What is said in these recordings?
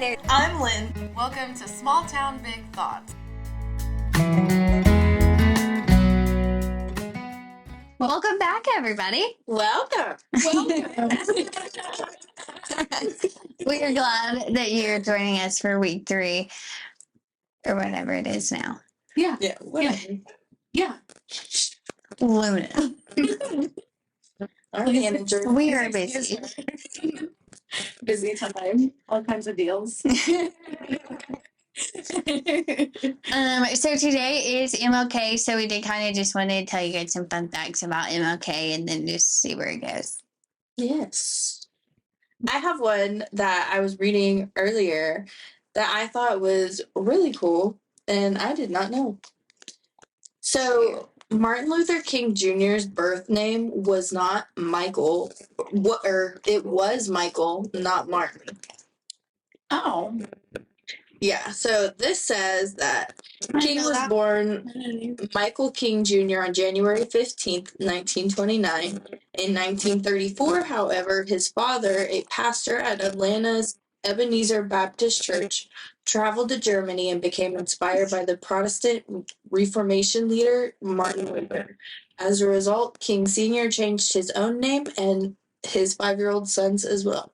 there. I'm Lynn. Welcome to Small Town Big Thoughts. Welcome back, everybody. Welcome. We are glad that you're joining us for week 3 or whatever it is now. Yeah. Luna. Our manager. We are busy. Busy time, all kinds of deals. So today is MLK, so we did kind of just want to tell you guys some fun facts about MLK and then just see where it goes. Yes. I have one that I was reading earlier that I thought was really cool, and I did not know. So, Martin Luther King Jr.'s birth name was not Michael, it was Michael, not Martin. Oh. Yeah, so this says that King was born Michael King Jr. on January 15th, 1929. In 1934, however, his father, a pastor at Atlanta's Ebenezer Baptist Church, traveled to Germany and became inspired by the Protestant Reformation leader Martin Luther. As a result, King Sr. changed his own name and his 5-year-old son's as well.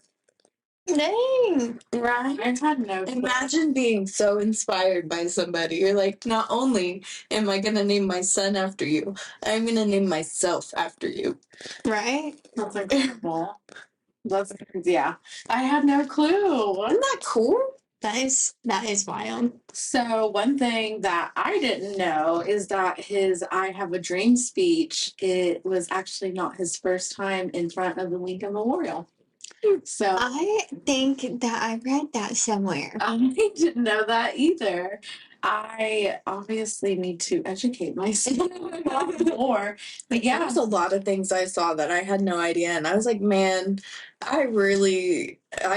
Dang. Right? I had no clue. Imagine being so inspired by somebody. You're like, not only am I going to name my son after you, I'm going to name myself after you. Right? That's incredible. Yeah. I had no clue. Isn't that cool? That is wild. So one thing that I didn't know is that his I Have a Dream speech, it was actually not his first time in front of the Lincoln Memorial. So I think that I read that somewhere. I didn't know that either. I obviously need to educate myself more. But There yeah, was a lot of things I saw that I had no idea. And I was like, man, I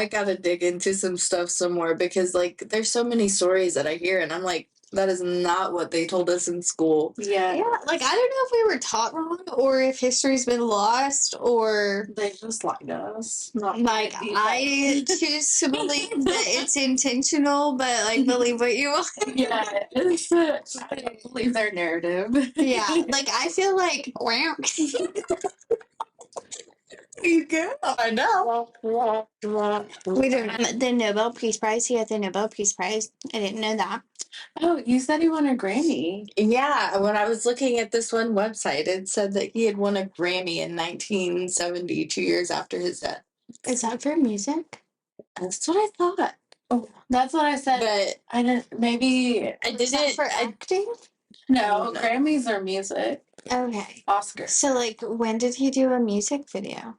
got to dig into some stuff some more because, like, there's so many stories that I hear. And I'm like, that is not what they told us in school. yeah, Like I don't know if we were taught wrong or if history's been lost or they just lied to us. Not like I choose to believe that it's intentional, but like believe what you want. yeah, I don't believe their narrative. Yeah, like I feel like wow. You go. I know. We don't the Nobel Peace Prize. He had the Nobel Peace Prize. I didn't know that. Oh, you said he won a Grammy. Yeah, when I was looking at this one website, it said that he had won a Grammy in 1970, 2 years after his death. Is that for music? That's what I thought. Oh, that's what I said. But I didn't. Maybe I Is that didn't. for acting? no. No. Grammys are music. Okay. Oscars. So like when did he do a music video?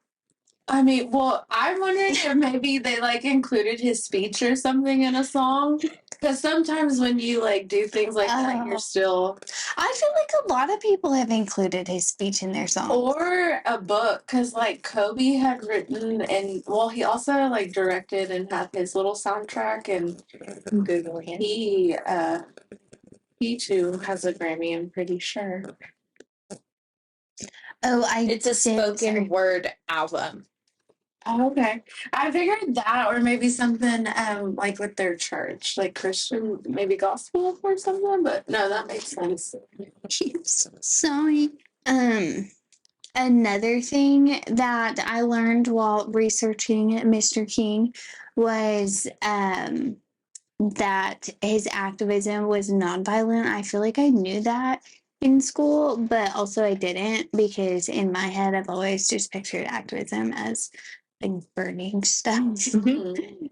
I mean, well, I'm wondering if maybe they like included his speech or something in a song. Because sometimes when you like do things like that, you're still I feel like a lot of people have included his speech in their song. or a book. Because like Kobe had written and well, he also like directed and had his little soundtrack and Googling it. he too has a Grammy. I'm pretty sure. Oh, It's a spoken word album. Oh, okay. I figured that, or maybe something like with their church, like Christian, maybe gospel or something. But no, that makes sense. Sorry. Another thing that I learned while researching Mr. King was that his activism was nonviolent. I feel like I knew that in school, but also I didn't because in my head I've always just pictured activism as like burning stuff.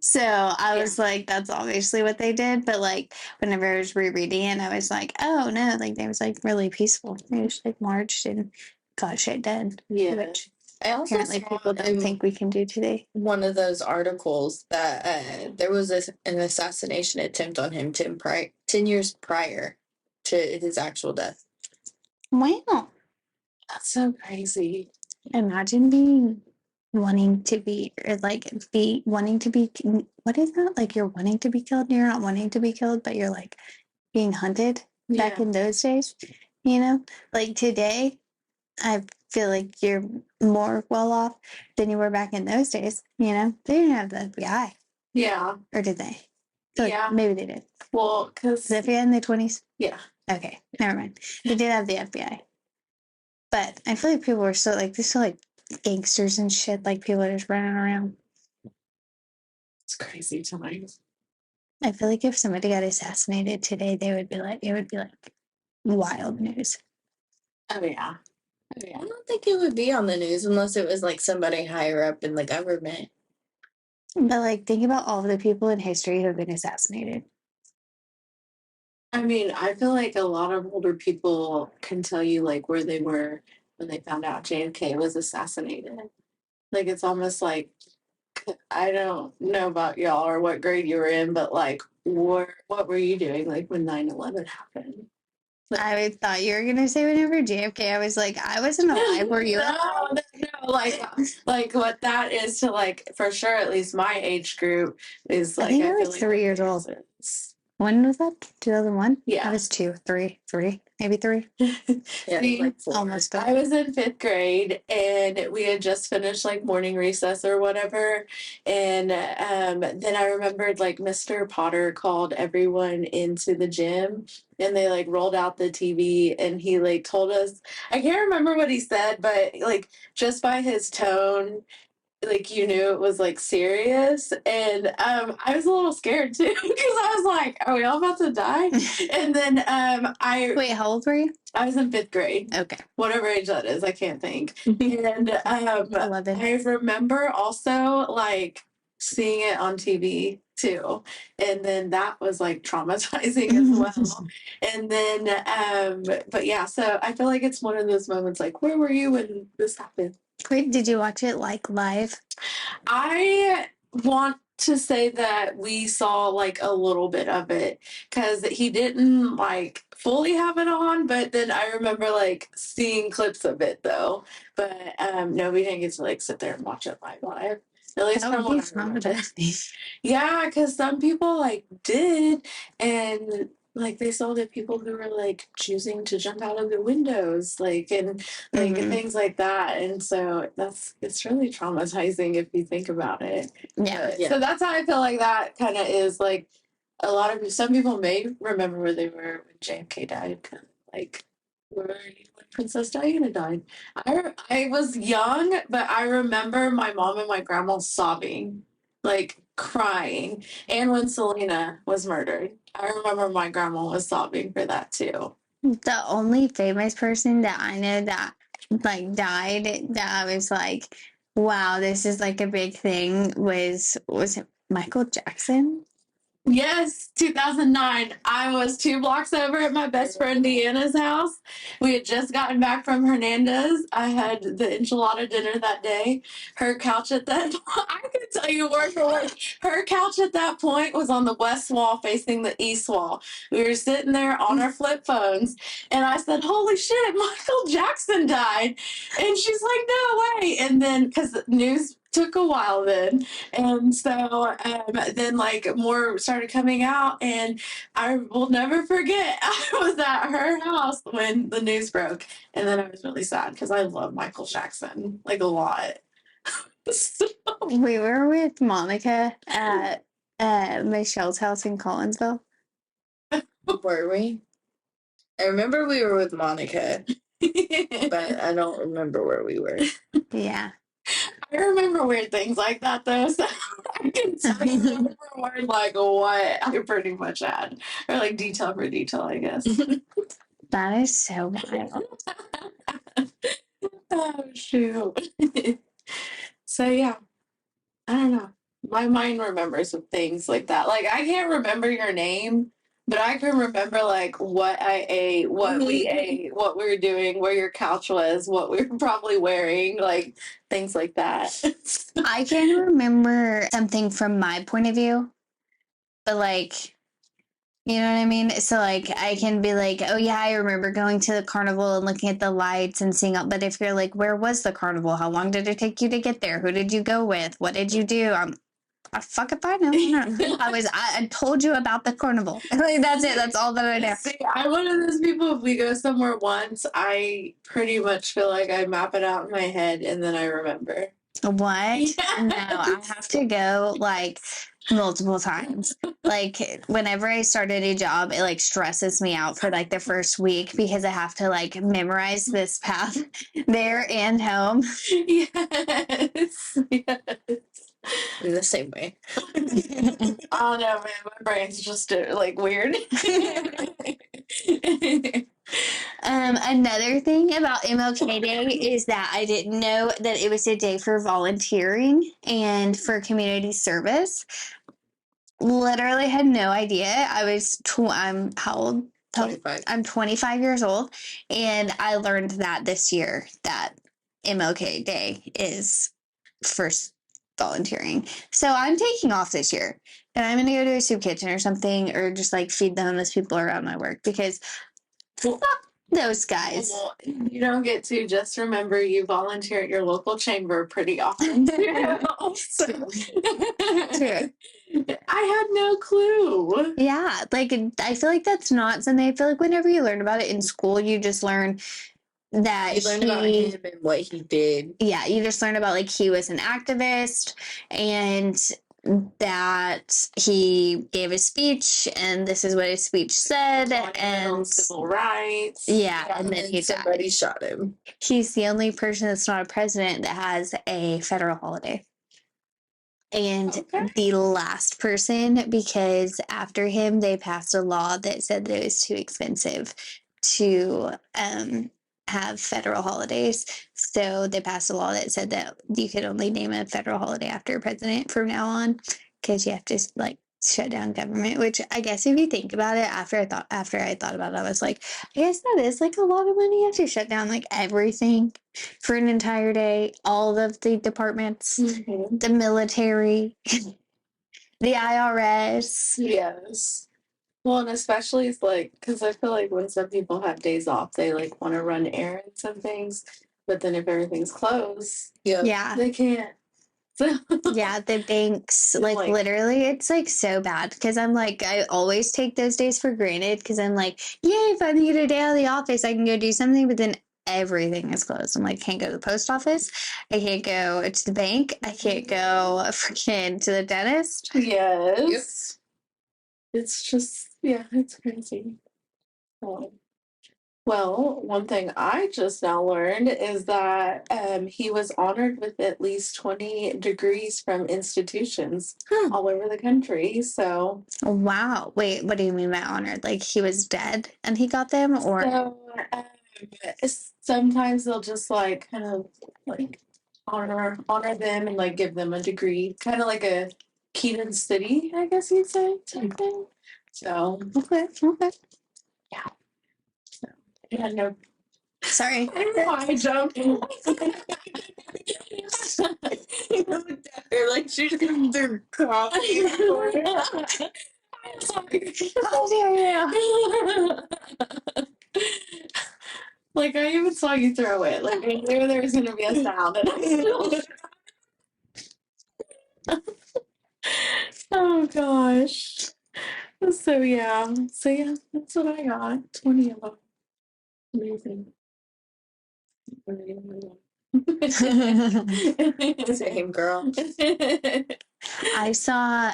So I was like, that's obviously what they did. But like whenever I was rereading it, I was like, oh no, like they was like really peaceful. They just like marched and got shit done. Yeah. Which I also apparently saw people don't in think we can do today. one of those articles that there was an assassination attempt on him 10 years prior to his actual death. Wow. That's so crazy. Imagine being wanting to be or like be wanting to be what is that? Like you're wanting to be killed and you're not wanting to be killed, but you're like being hunted back Yeah. in those days. You know? Like today, I feel like you're more well off than you were back in those days. You know? They didn't have the FBI. Yeah. Or did they? So Yeah. maybe they did. Well, Was because the FBI in the 20s? yeah. Okay, never mind. They did have the FBI. But I feel like people were still like, they're still like gangsters and shit. Like people are just running around. It's crazy times. I feel like if somebody got assassinated today, they would be like, it would be like wild news. Oh yeah. Oh I yeah. don't think it would be on the news unless it was like somebody higher up in the government. But like, think about all of the people in history who have been assassinated. I mean, I feel like a lot of older people can tell you like where they were when they found out JFK was assassinated. Like it's almost like I don't know about y'all or what grade you were in, but like what were you doing like when 9/11 happened? I thought you were gonna say whenever JFK. I was like, I wasn't alive. Were you? No, like what that is to like for sure at least my age group is I like think I I feel was like 3 years old. When was that? 2001? Yeah. I was three, maybe 3. Yeah, it was like 4. Almost. I was in 5th grade and we had just finished like morning recess or whatever. And then I remembered like Mr. Potter called everyone into the gym and they like rolled out the TV and he like told us, I can't remember what he said, but like just by his tone, like you knew it was like serious. And I was a little scared too because I was like, are we all about to die? And then Wait, how old were you? I was in 5th grade. Okay. Whatever age that is, I can't think. And 11. I remember also like seeing it on TV too. And then that was like traumatizing as well. And then but yeah, so I feel like it's one of those moments like where were you when this happened? Wait, did you watch it like live? I want to say that we saw like a little bit of it because he didn't like fully have it on, but then I remember like seeing clips of it though. But no, we didn't get to like sit there and watch it live. At least That from would be what I remember. traumatizing. Yeah, because some people like did, and like they saw the people who were like choosing to jump out of the windows, like and like Mhm. things like that. And so it's really traumatizing if you think about it. Yeah. But, so that's how I feel like that kind of is like a lot of some people may remember where they were when JFK died, kind of like where were you when Princess Diana died? I was young, but I remember my mom and my grandma sobbing like crying. And when Selena was murdered, I remember my grandma was sobbing for that too. The only famous person that I know that like died that I was like, wow, this is like a big thing was it Michael Jackson? Yes, 2009. I was 2 blocks over at my best friend Deanna's house. We had just gotten back from Hernandez. I had the enchilada dinner that day. Her couch at that I can tell you word for word. Her couch at that point was on the west wall facing the east wall. We were sitting there on our flip phones, and I said, "Holy shit, Michael Jackson died!" And she's like, "No way!" And then because the news took a while then, and so then like more started coming out, and I will never forget I was at her house when the news broke, and then I was really sad because I love Michael Jackson like a lot. So, We were with Monica at Michelle's house in Collinsville. Were we? I remember we were with Monica, but I don't remember where we were. Yeah. I remember weird things like that though, so I can tell you word for word like what I pretty much had, or like detail for detail, I guess. That is so wild. Oh shoot. So yeah, I don't know. My mind remembers some things like that. Like I can't remember your name, but I can remember like what I ate, what we ate, what we were doing, where your couch was, what we were probably wearing, like things like that. I can remember something from my point of view, but like, you know what I mean? So like I can be like, oh yeah, I remember going to the carnival and looking at the lights and seeing up. But if you're like, where was the carnival? How long did it take you to get there? Who did you go with? What did you do? Fuck if I know. I told you about the carnival. Like that's it. That's all that I know. See, I'm one of those people. If we go somewhere once, I pretty much feel like I map it out in my head and then I remember. What? Yes. No, I have to go like multiple times. Like, whenever I start a new job, it like stresses me out for like the first week because I have to like memorize this path there and home. Yes. Yes. In the same way. I don't know, man. My brain's just like weird. Another thing about MLK Day is that I didn't know that it was a day for volunteering and for community service. Literally had no idea. I'm how old? 25. I'm 25 years old, and I learned that this year that MLK Day is for volunteering. So I'm taking off this year, and I'm going to go to a soup kitchen or something, or just like feed the homeless people around my work because fuck those guys. Well, you don't get to. Just remember you volunteer at your local chamber pretty often. So, True. I had no clue. Yeah, like I feel like that's not something. I feel like whenever you learn about it in school, you just learn that You learned about him and what he did. Yeah, you just learn about like he was an activist and that he gave a speech and this is what his speech said and civil rights. Yeah, and then he somebody died. shot him. He's the only person that's not a president that has a federal holiday. And the last person, because after him, they passed a law that said that it was too expensive to have federal holidays. So they passed a law that said that you could only name a federal holiday after a president from now on, because you have to like shut down government. Which I guess if you think about it, after I thought about it, I was like, I guess that is like a lot of money. You have to shut down like everything for an entire day, all of the departments, the military, the IRS. Yes. Well, and especially it's like, because I feel like when some people have days off, they like want to run errands and things, but then if everything's closed, Yeah. they can't. Yeah, the banks, like literally, it's like so bad because I'm like, I always take those days for granted because I'm like, yay, if I get a day out of the office, I can go do something, but then everything is closed. I'm like, can't go to the post office, I can't go to the bank, I can't go freaking to the dentist. Yes. It's just, yeah, it's crazy. Well, one thing I just now learned is that he was honored with at least 20 degrees from institutions all over the country. So, Wow. Wait, what do you mean by honored? Like he was dead and he got them, or sometimes they'll just like kind of like honor them and like give them a degree, kind of like a Keaton City, I guess you'd say, type thing. So, okay. yeah. So, yeah, no. Sorry. I jumped. They're like, she's gonna do coffee. How dare you? Like, I even saw you throw it. Like, I knew there was going to be a sound. And I still... Oh, gosh. So, yeah. That's what I got. 20 of them. Amazing. Same girl. I saw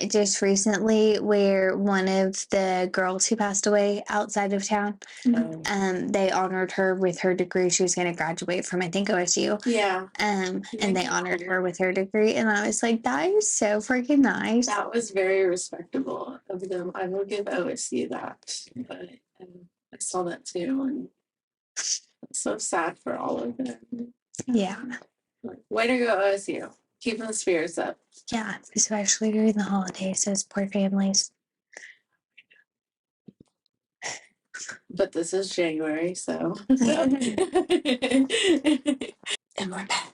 just recently where one of the girls who passed away outside of town, they honored her with her degree. She was going to graduate from, I think, OSU. Yeah. And they honored her with her degree. And I was like, that is so freaking nice. That was very respectable of them. I will give OSU that. But I saw that too. And it's so sad for all of them. Yeah. Way to go, OSU. Keeping the spirits up. Yeah, especially during the holidays, those poor families. But this is January, so. And we're back.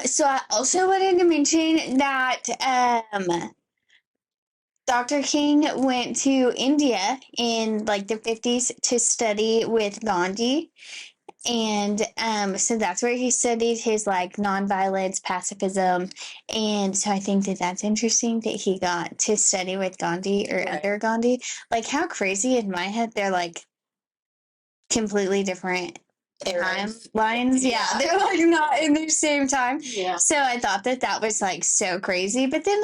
So I also wanted to mention that Dr. King went to India in like the 50s to study with Gandhi. And so that's where he studied his like nonviolence, pacifism. And so I think that that's interesting that he got to study with Gandhi or under Gandhi. Like, how crazy in my head they're like completely different timelines. Yeah, they're like not in the same time. Yeah. So I thought that was like so crazy. But then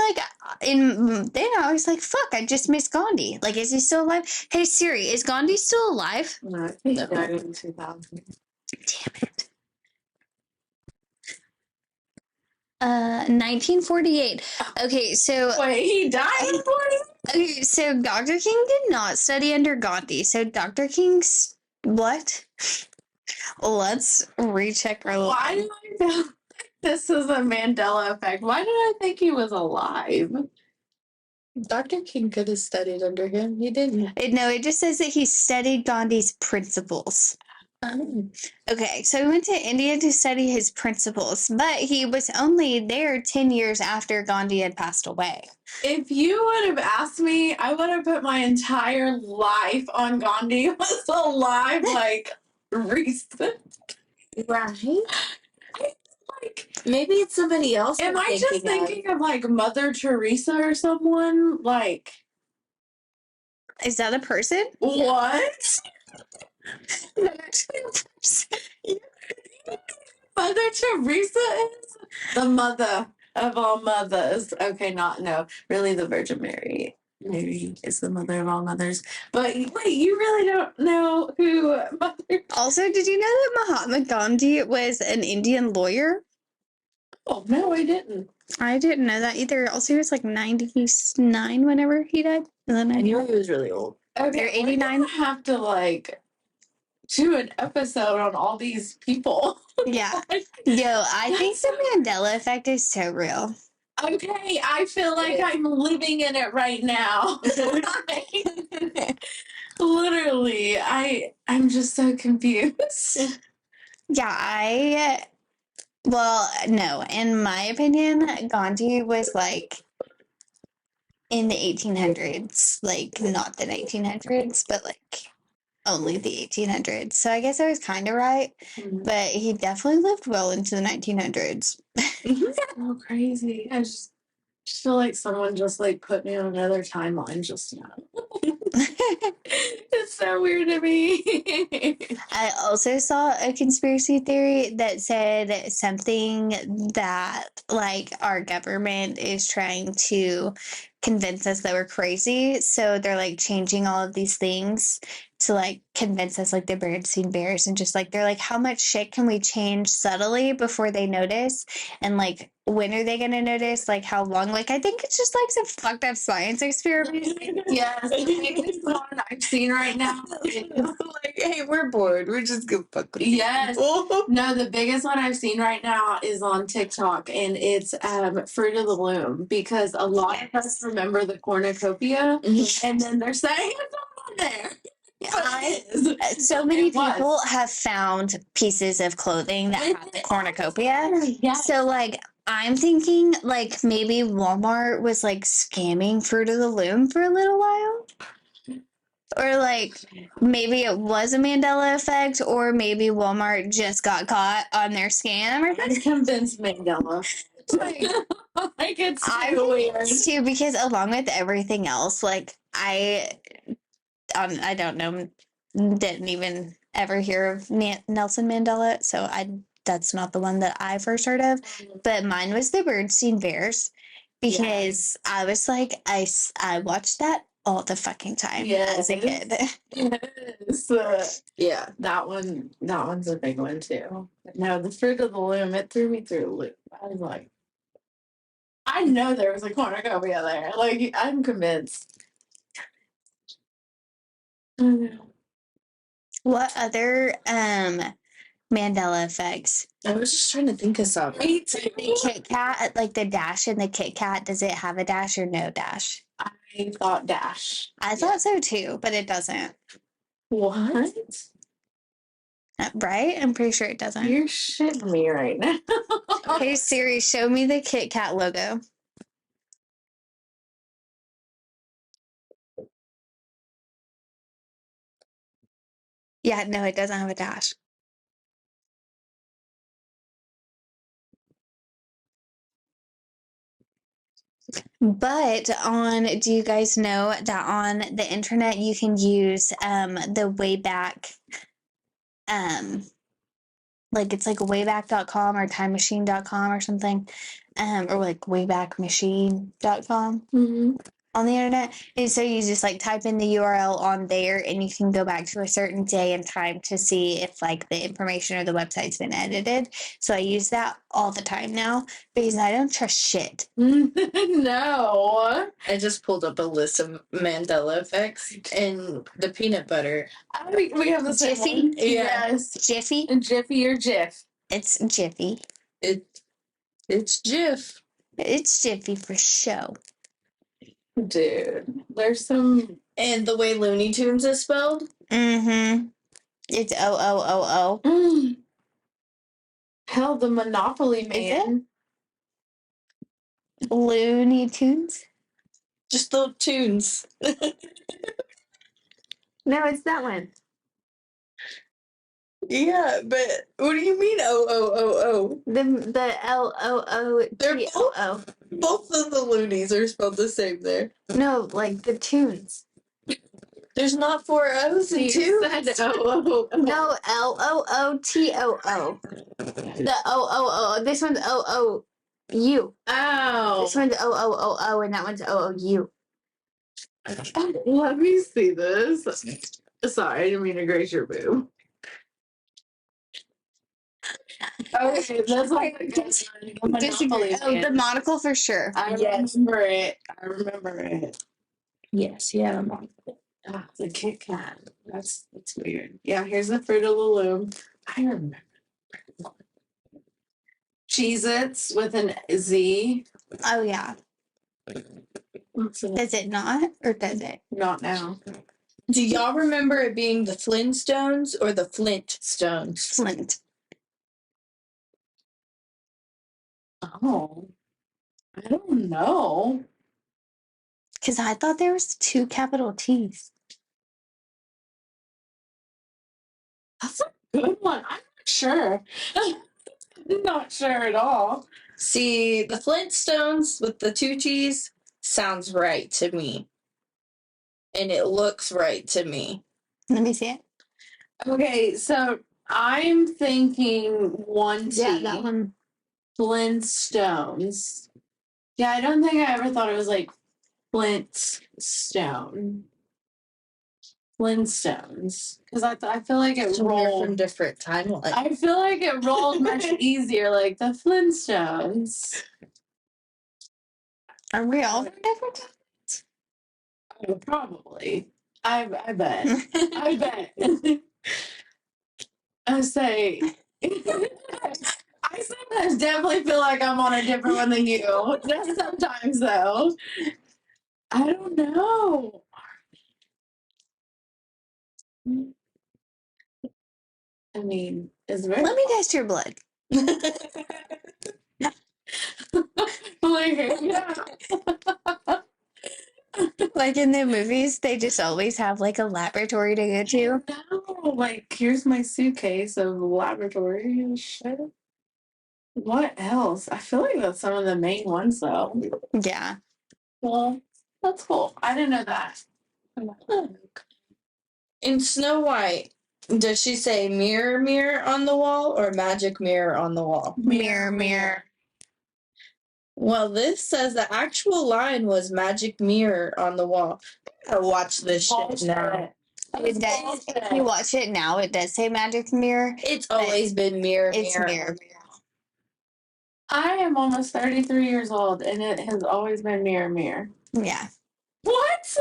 then I was like, fuck, I just missed Gandhi. Like, is he still alive? Hey Siri, is Gandhi still alive? No, I think he died in 2000. Damn it. 1948. Okay, so Wait, he died in 40? okay, so Dr. King did not study under Gandhi. So Dr. King's what? Let's recheck our. Why do I feel like this is a Mandela effect? Why did I think he was alive? Dr. King could have studied under him. He didn't. No, it just says that he studied Gandhi's principles. Okay, so he went to India to study his principles, but he was only there 10 years after Gandhi had passed away. If you would have asked me, I would have put my entire life on Gandhi was alive, like recent. Right? Like, Maybe it's somebody else. am I just thinking of like Mother Teresa or someone? Like, Is that a person? what? Mother Teresa is the mother of all mothers. Okay, really the Virgin Mary. Mary is the mother of all mothers. But wait, you really don't know who Mother. Also, did you know that Mahatma Gandhi was an Indian lawyer? Oh no, I didn't. I didn't know that either. Also, he was like 99 whenever he died. And then I knew he was really old. Okay, They're we're 89. gonna have to like do an episode on all these people. Yeah. Yo, I think the Mandela effect is so real. Okay, I feel like I'm living in it right now. Literally, I'm just so confused. Yeah, no, in my opinion, Gandhi was like in the 1800s, like not the 1900s, but like only the 1800s. So I guess I was kind of right, but he definitely lived well into the 1900s. So crazy. I just feel like someone just like put me on another timeline just now. It's so weird to me. I also saw a conspiracy theory that said something that like our government is trying to convince us that we're crazy. So they're like changing all of these things to like convince us like the Bernstein Bears and just like they're like, how much shit can we change subtly before they notice? And like when are they gonna notice? Like how long? Like I think it's just like some fucked up science experiment. Yes, the biggest one I've seen right now. Like, hey, we're bored. We're just gonna fuck with Yes. people. No, the biggest one I've seen right now is on TikTok, and it's Fruit of the Loom, because a lot of us remember the cornucopia, and then they're saying it's not on there. So many people have found pieces of clothing that have the cornucopia. Yes. So like I'm thinking like maybe Walmart was like scamming Fruit of the Loom for a little while. Or like maybe it was a Mandela effect, or maybe Walmart just got caught on their scam or something. I'm convinced Mandela. Like it's I'm too weird. convinced too, because along with everything else, like I don't know, didn't even ever hear of Nelson Mandela, so that's not the one that I first heard of. But mine was the Bernstein Bears, because I was like I watched that all the fucking time as a kid. Yes. Yeah. That one's a big one too. No, the Fruit of the Loom, it threw me through a loop. I was like, I know there was a cornucopia there. Like, I'm convinced. What other Mandela effects? I was just trying to think of something. Me too. The Kit Kat, like the dash in the Kit Kat, does it have a dash or no dash? I thought Dash. I thought so too, but it doesn't. What? Right? I'm pretty sure it doesn't. You're shitting me right now. Hey Siri, show me the Kit Kat logo. Yeah, no, it doesn't have a dash. But do you guys know that on the internet you can use the Wayback like it's like wayback.com or timemachine.com or something, or like waybackmachine.com on the internet. And so you just like type in the URL on there and you can go back to a certain day and time to see if like the information or the website's been edited. So I use that all the time now because I don't trust shit. No. I just pulled up a list of Mandela effects and the peanut butter. We have the same Jiffy? one. Yeah. Yes. Jiffy? Jiffy or Jif? It's Jiffy. It's Jif. It's Jiffy for show. Dude, there's some. And the way Looney Tunes is spelled? Mm-hmm. It's O-O-O-O. Hell, the Monopoly Is Man. Looney Tunes? Just the tunes. No, it's that one. Yeah, but what do you mean O-O-O-O? The L-O-O-T-O-O. Both of the loonies are spelled the same there. No, like the tunes. There's not 4 O's and 2? No, L-O-O-T-O-O. The O-O-O. This one's O-O-U. Ow. This one's O-O-O-O and that one's O-O-U. Let me see this. Sorry, I didn't mean to graze your boob. Okay, that's like the Monopoly Man. The monocle for sure. I remember it. I remember it. Yes, yeah, I'm on. Ah, the Kit Kat. That's weird. Yeah, here's the Fruit of the Loom. I remember. Cheez-Its with an Z. Oh, yeah. What's it? Does it not? Or does it? Not now. Do y'all remember it being the Flintstones or the Flintstones? Flint. Oh. I don't know. Because I thought there was 2 capital T's. That's a good one. I'm not sure. Not sure at all. See, the Flintstones with the 2 T's sounds right to me. And it looks right to me. Let me see it. Okay, so I'm thinking 1 T. Yeah, that one. Flintstones. Yeah, I don't think I ever thought it was like Flintstone. Flintstones. Because I feel like it So we're rolled. from different timelines. I feel like it rolled much easier, like the Flintstones. Are we all from different times? Oh, probably. I bet. I bet. I say. I sometimes definitely feel like I'm on a different one than you. Just sometimes, though. I don't know. I mean, it's very. Let me test your blood. Like, yeah. Like in the movies, they just always have like a laboratory to go to. No, like, here's my suitcase of laboratory and shit. What else? I feel like that's some of the main ones, though. Yeah. Well, that's cool. I didn't know that. In Snow White, does she say mirror, mirror on the wall or magic mirror on the wall? Mirror, mirror. Well, this says the actual line was magic mirror on the wall. I gotta watch this shit now. It does, if you watch it now, it does say magic mirror. It's always been mirror, It's mirror. mirror. I am almost 33 years old, and it has always been mirror, mirror. Yeah. What?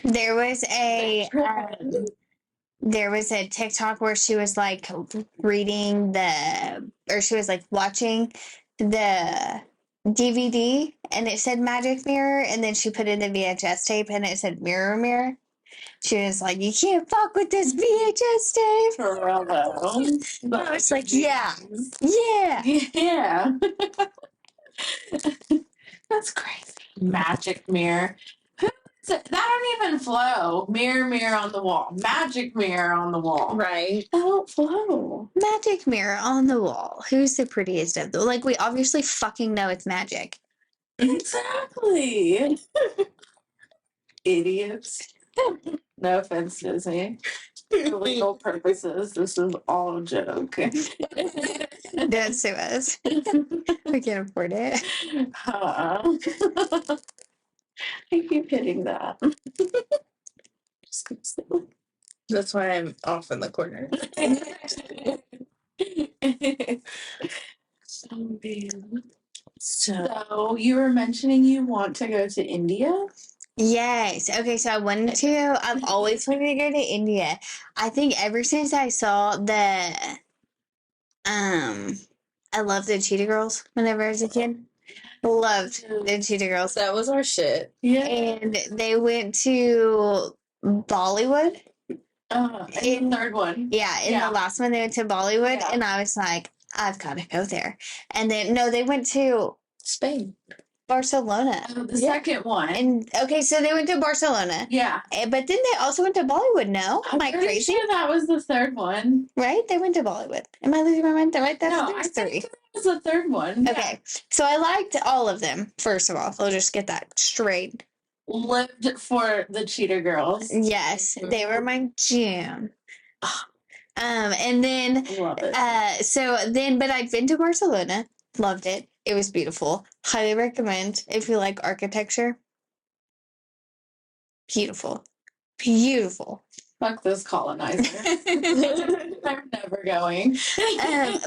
There was a TikTok where she was like reading she was like watching the DVD and it said magic mirror, and then she put in the VHS tape and it said mirror, mirror. She was like, "You can't fuck with this VHS tape." For real, though. But I was like, yeah. Yeah. That's crazy. Magic mirror. That don't even flow. Mirror, mirror on the wall. Magic mirror on the wall. Right. That don't flow. Magic mirror on the wall. Who's the prettiest of them? Like, we obviously fucking know it's magic. Exactly. Idiots. No offense, Disney. For legal purposes, this is all a joke. Don't sue us. We can't afford it. I keep hitting that. Just keep silly. That's why I'm off in the corner. Oh, man. So you were mentioning you want to go to India? Yes. Okay, so I've always wanted to go to India. I think ever since I saw I loved the Cheetah Girls whenever I was a kid. Loved the Cheetah Girls. That was our shit. Yeah. And they went to Bollywood. In the third one. Yeah, in the last one they went to Bollywood, Yeah. and I was like, I've got to go there. And then no, they went to Spain. Barcelona. The second one. And okay, so they went to Barcelona. Yeah. But then they also went to Bollywood. No, I'm am I pretty crazy? sure that was the third one. Right? They went to Bollywood. Am I losing my mind? Right? No, There's I three. think that was the third one. Okay, so I liked all of them. First of all, we'll just get that straight. Lived for the Cheetah Girls. Yes, they were my jam. And then Love it. but I'd been to Barcelona, loved it. It was beautiful. Highly recommend if you like architecture. Beautiful. Beautiful. Fuck this colonizer. I'm never going.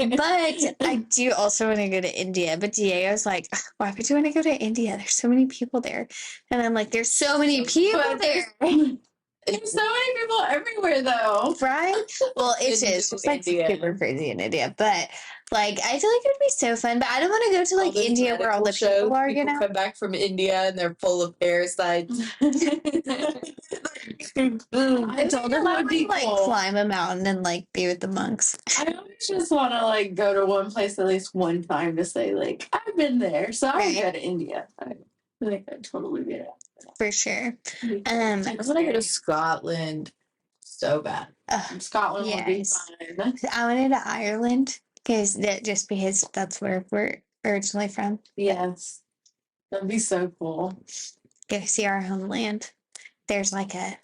But I do also want to go to India. But Diego's like, why would you want to go to India? There's so many people there. And I'm like, there's so many people there. There's so many people everywhere, though. Right? Well, it's like super crazy in India. But like, I feel like it would be so fun. But I don't want to go to like India where all the people are, you know? Come back from India and they're full of parasites. I told him I would be would like cool. climb a mountain and like be with the monks. I always just want to like go to one place at least one time to say like I've been there. So I would go to India. I think I'd totally be it. For sure. I want to go to Scotland so bad. Scotland would be fun. I wanted to Ireland because that's where we're originally from. Yes. That'd be so cool. Go see our homeland. There's like a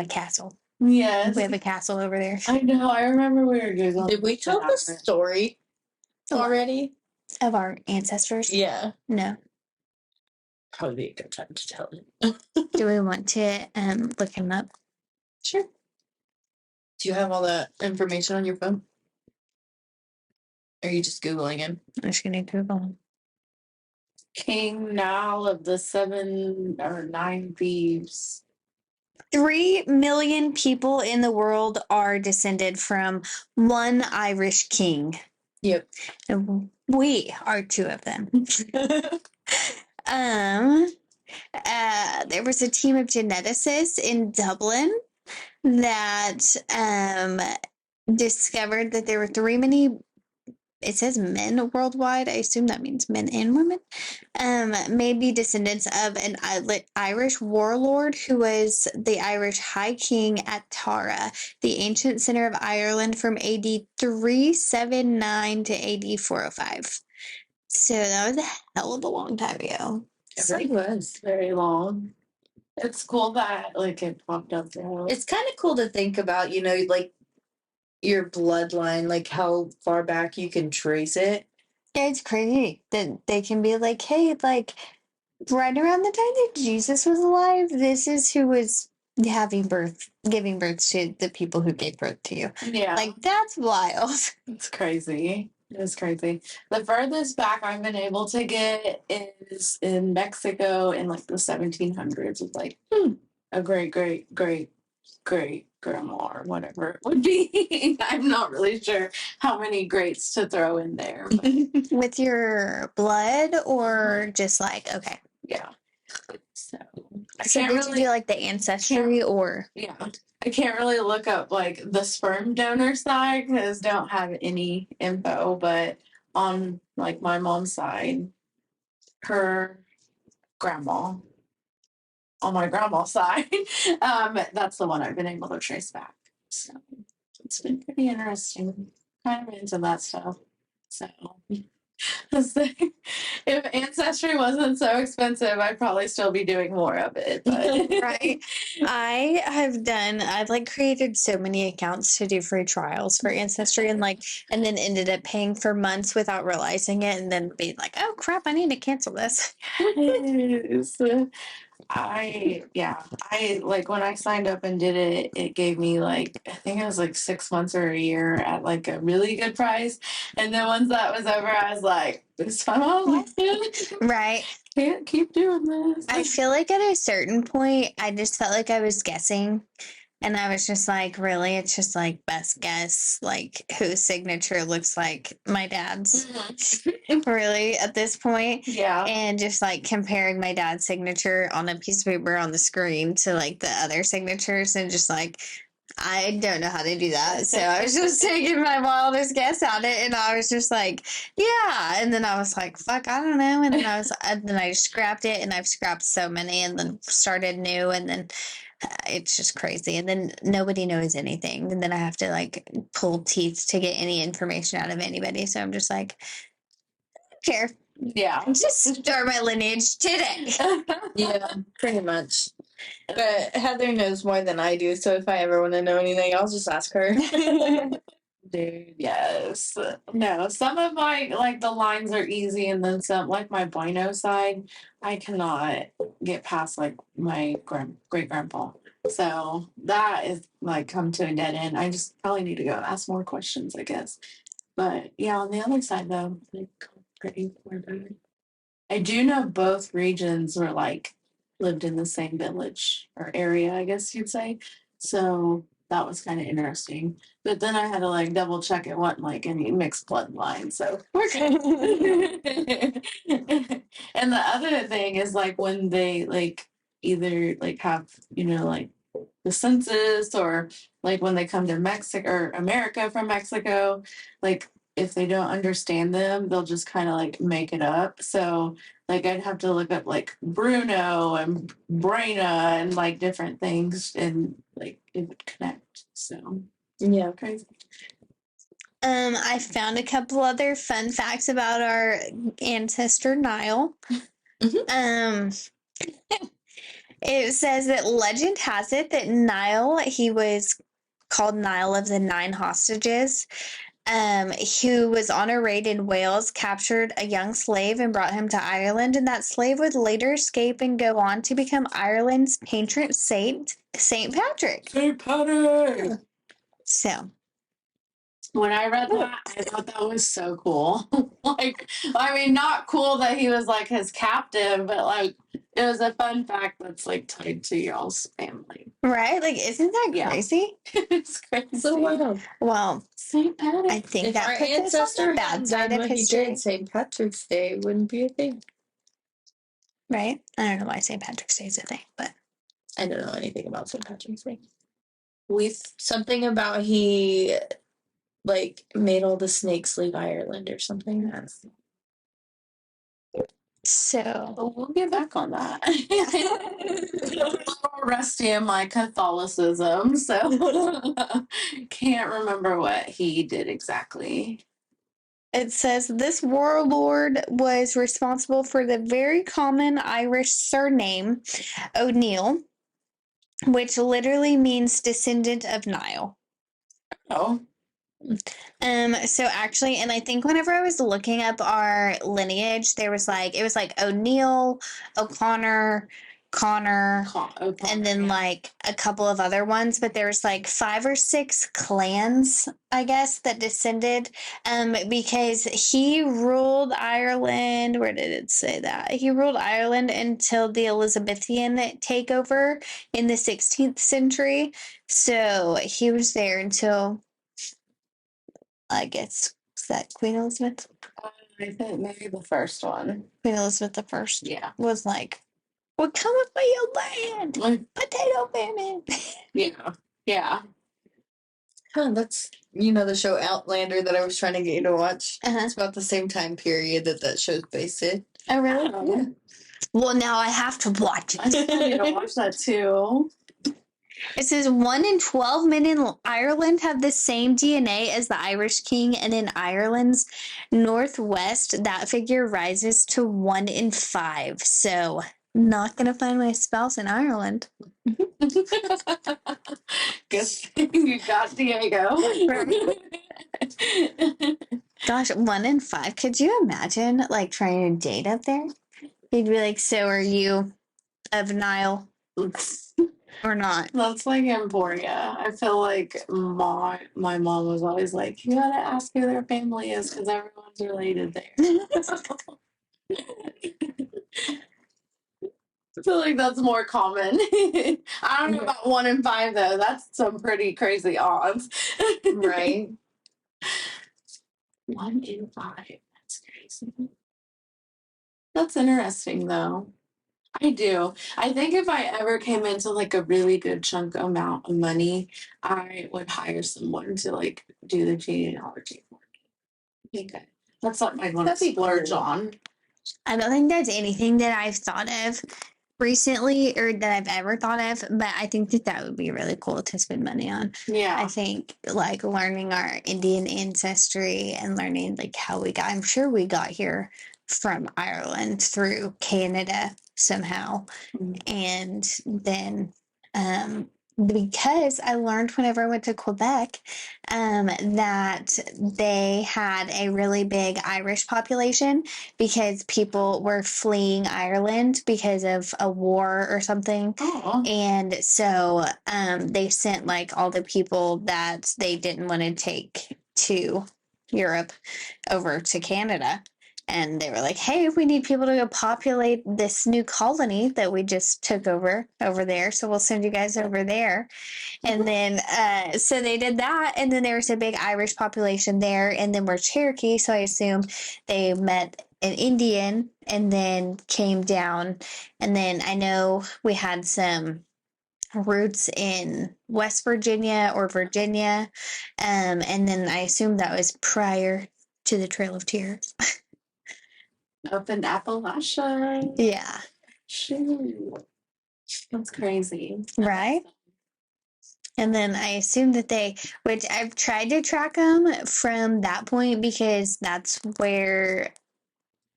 castle. Yes. We have a castle over there. I know. I remember we were Googling. Did we tell the story already? Of our ancestors? Yeah. No. Probably be a good time to tell it. Do we want to look him up? Sure. Do you have all that information on your phone? Or are you just Googling him? I'm just going to Google him. King Nile of the 7 or 9 Thieves. 3 million people in the world are descended from one Irish king. Yep. And we are 2 of them. There was a team of geneticists in Dublin that discovered that there were 3 many. It says men worldwide. I assume that means men and women. May be descendants of an Irish warlord who was the Irish High King at Tara, the ancient center of Ireland from AD 379 to AD 405. So that was a hell of a long time ago. It really was very long. It's cool that like it popped up there. It's kind of cool to think about, like your bloodline, like how far back you can trace it. Yeah, it's crazy that they can be like, hey, like right around the time that Jesus was alive, this is who was giving birth to the people who gave birth to you. Yeah. Like that's wild. It's crazy. It's crazy. The furthest back I've been able to get is in Mexico in like the 1700s with like a great grandma or whatever it would be. I'm not really sure how many greats to throw in there. With your blood or just like, okay. Yeah. So I So can't did really you do like the ancestry or? Yeah. I can't really look up like the sperm donor side because don't have any info, but on like my mom's side, her grandma on my grandma's side, that's the one I've been able to trace back. So it's been pretty interesting. Kind of into that stuff. So So, if Ancestry wasn't so expensive, I'd probably still be doing more of it. But Right. I've like created so many accounts to do free trials for Ancestry and then ended up paying for months without realizing it and then being like, oh crap, I need to cancel this. Yes. I like when I signed up and did it, it gave me like, I think it was like 6 months or a year at like a really good price. And then once that was over, I was like, this time I lost it. Right. Can't keep doing this. I feel like at a certain point, I just felt like I was guessing. And I was just like, really? It's just like best guess, like whose signature looks like my dad's. Really, at this point. Yeah. And just like comparing my dad's signature on a piece of paper on the screen to like the other signatures and just like, I don't know how to do that. So I was just taking my wildest guess at it. And I was just like, yeah. And then I was like, fuck, I don't know. And then I just scrapped it and I've scrapped so many and then started new. And then it's just crazy. And then nobody knows anything. And then I have to like pull teeth to get any information out of anybody. So I'm just like, I don't care. Yeah. Just start my lineage today. Yeah, pretty much. But Heather knows more than I do, so if I ever want to know anything, I'll just ask her. Dude, yes. No, some of my like the lines are easy, and then some like my Bueno side, I cannot get past like my great grandpa. So that is like come to a dead end. I just probably need to go ask more questions, I guess. But yeah, on the other side though, like pretty far back. I do know both regions were like lived in the same village or area, I guess you'd say. So that was kind of interesting. But then I had to like double check it wasn't like any mixed bloodline. So we're good. And the other thing is like when they like either like have, like the census or like when they come to Mexico or America from Mexico, like if they don't understand them, they'll just kind of like make it up. So like I'd have to look up like Bruno and Brina and like different things and like it would connect. So Yeah. crazy. I found a couple other fun facts about our ancestor Nile. It says that legend has it that Nile, he was called Nile of the Nine Hostages, who was on a raid in Wales, captured a young slave and brought him to Ireland, and that slave would later escape and go on to become Ireland's patron saint, St. Patrick. St. Patrick. So when I read that, I thought that was so cool. Like, I mean, not cool that he was like his captive, but like it was a fun fact that's like tied to y'all's family. right, like isn't that Yeah. crazy? It's crazy. So what? Well, St. Patrick. I think If that our puts us on ancestor the bad had side done of what he history, did, St. Patrick's Day wouldn't be a thing. right? I don't know why St. Patrick's Day is a thing, but I don't know anything about St. Patrick's Day. With something about he like made all the snakes leave Ireland or something. That's so We'll get back on that. I'm a little rusty in my Catholicism, so can't remember what he did exactly. it says this warlord was responsible for the very common Irish surname O'Neill, which literally means descendant of Nile. Oh, So actually, and I think whenever I was looking up our lineage, it was like O'Neill, O'Connor, Connor, and then like a couple of other ones, but there was like 5 or 6 clans, I guess, that descended because he ruled Ireland. Where did it say that? He ruled Ireland until the Elizabethan takeover in the 16th century. So he was there until, I guess, is that Queen Elizabeth? I think maybe the first one. Queen Elizabeth the First Yeah. was like, we're coming for your land, potato famine. Yeah. Yeah. huh, that's the show Outlander that I was trying to get you to watch. Uh-huh. It's about the same time period that show's based in. Oh, really? Yeah. Well, now I have to watch I still need to it. watch that too. It says 1 in 12 men in Ireland have the same DNA as the Irish king, and in Ireland's northwest, that figure rises to 1 in 5. So, not gonna find my spouse in Ireland. Guess you got Diego. Gosh, 1 in 5. Could you imagine like trying to date up there? He'd be like, "So are you of Nile or not?" That's like Emporia. I feel like my mom was always like, you gotta ask who their family is because everyone's related there. I feel like that's more common. I don't know about 1 in 5 though. That's some pretty crazy odds. Right. 1 in 5. That's crazy. That's interesting though. I do. I think if I ever came into like a really good chunk amount of money, I would hire someone to like do the genealogy for me. I think that's something I'd want to That'd be splurge cool. on. I don't think that's anything that I've thought of recently or that I've ever thought of, but I think that that would be really cool to spend money on. Yeah. I think like learning our Indian ancestry and learning like how we got, I'm sure we got here from Ireland through Canada somehow. Mhm. And then, because I learned whenever I went to Quebec, that they had a really big Irish population because people were fleeing Ireland because of a war or something. Oh. And so they sent like all the people that they didn't want to take to Europe over to Canada. And they were like, hey, we need people to go populate this new colony that we just took over there. So we'll send you guys over there. And then, so they did that. And then there was a big Irish population there. And then we're Cherokee. So I assume they met an Indian and then came down. And then I know we had some roots in West Virginia or Virginia. And then I assume that was prior to the Trail of Tears. Up in Appalachia. Yeah. Shoot. That's crazy. Right. And then I assume that which I've tried to track them from that point because that's where,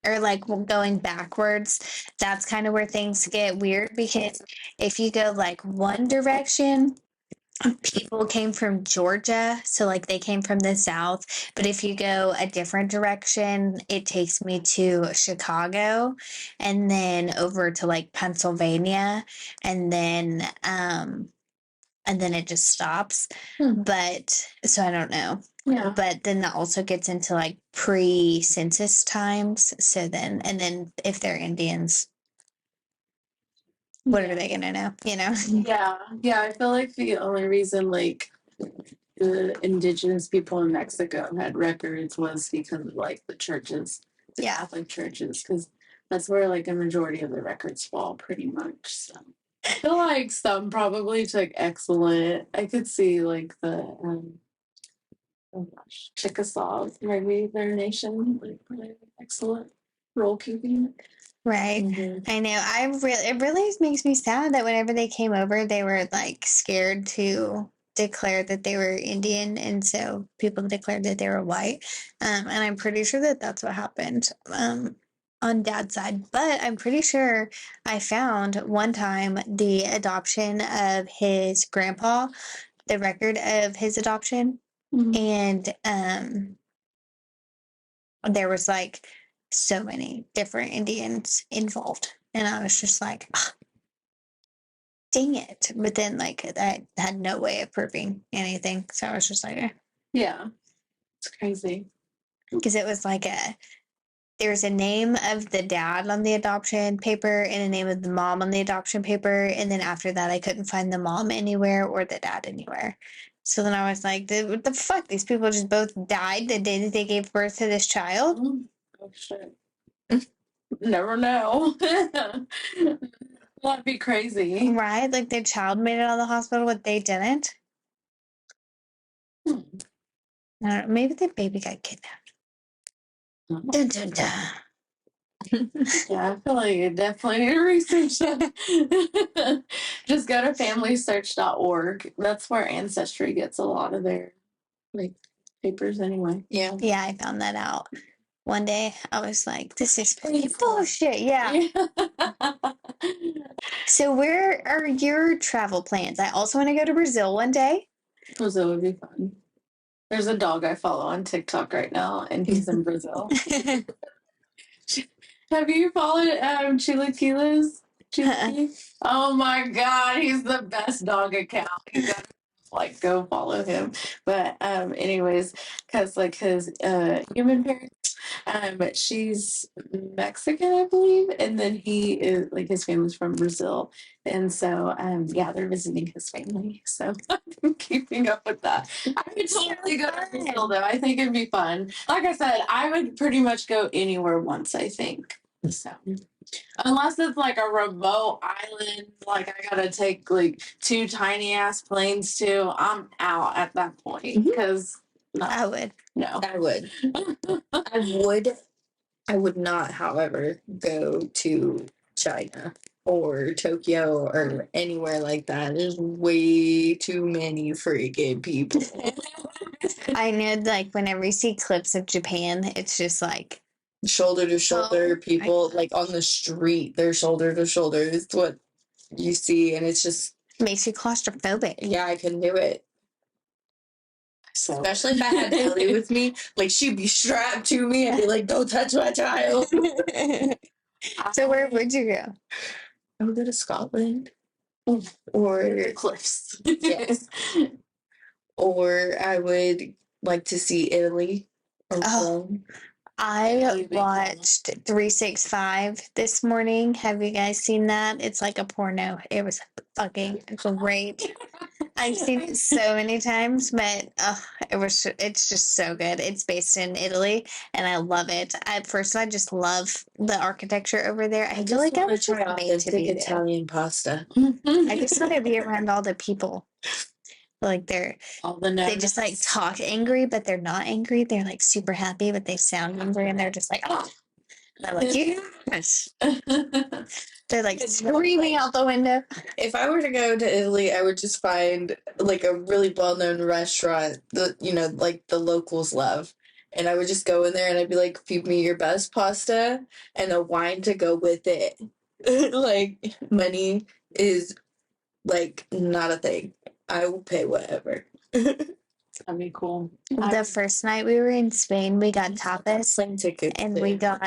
or like going backwards, that's kind of where things get weird because if you go like one direction, people came from Georgia, so like they came from the South. But if you go a different direction, it takes me to Chicago and then over to like Pennsylvania and then it just stops. But so I don't know. Yeah. But then that also gets into like pre-census times. So then, and then if they're Indians, what are they gonna know? You know? Yeah. Yeah. I feel like the only reason like the indigenous people in Mexico had records was because of like the churches, the Yeah. Catholic churches, because that's where like a majority of the records fall pretty much. So I feel like some probably took excellent. I could see like the oh gosh, Chickasaws, maybe their nation, like really excellent roll keeping. Right. Mhm. I know. It really makes me sad that whenever they came over, they were like scared to declare that they were Indian, and so people declared that they were white. And I'm pretty sure that that's what happened on Dad's side. But I'm pretty sure I found one time the adoption of his grandpa, the record of his adoption, Mhm. and there was like so many different Indians involved. And I was just like, "Ah, dang it." But then, like, I had no way of proving anything. So I was just like, Yeah, it's crazy. because it was like there's a name of the dad on the adoption paper and a name of the mom on the adoption paper. And then after that, I couldn't find the mom anywhere or the dad anywhere. So then I was like, what the fuck? These people just both died the day that they gave birth to this child? Oh shit. Never know. That'd be crazy. Right? Like their child made it out of the hospital, but they didn't. Hmm. I don't know. Maybe the baby got kidnapped. Oh. Dun, dun, dun. Yeah, I feel like you definitely need to research that. Just go to familysearch.org. That's where Ancestry gets a lot of their like papers anyway. Yeah. Yeah, I found that out one day. I was like, this is bullshit. Yeah. So, where are your travel plans? I also want to go to Brazil one day. Brazil would be fun. There's a dog I follow on TikTok right now, and he's in Brazil. Have you followed Chilaquiles? Oh my god, he's the best dog account. You gotta like go follow him. But anyways, because like his human parents, she's Mexican, I believe, and then he is like his family's from Brazil, and so yeah, they're visiting his family. So I'm keeping up with that. I would totally go to Brazil though. I think it'd be fun. Like I said, I would pretty much go anywhere once. I think so. Unless it's like a remote island, like I gotta take like 2 tiny ass planes to, I'm out at that point. Because I would. no. I would. I would not, however, go to China or Tokyo or anywhere like that. There's way too many freaking people. I know, like, whenever you see clips of Japan, it's just like Shoulder to shoulder, Oh, people like on the street, they're shoulder to shoulder. It's what you see, and it's just makes you claustrophobic. yeah, I couldn't do it. So Especially if I had Ellie with me, like she'd be strapped to me and be like, "Don't touch my child." So, where would you go? I would go to Scotland, the or cliffs. yes, or I would like to see Italy or Oh. Rome. I Really big watched 365 this morning. Have you guys seen that? It's like a porno. It was fucking great. I've seen it so many times, but it's just so good. It's based in Italy, and I love it. I just love the architecture over there. I feel like I was just made to be there. Italian pasta. I just want to be around all the people. Like All the they just like notes. talk angry, but they're not angry. They're like super happy, but they sound angry, and they're just like, oh. And I'm like, yes. They're like screaming out the window. If I were to go to Italy, I would just find like a really well-known restaurant that like the locals love, and I would just go in there and I'd be like, "Feed me your best pasta and a wine to go with it." Like money is like not a thing. I will pay whatever. That'd be cool. The first night we were in Spain, we got tapas, Plane tickets and too. we got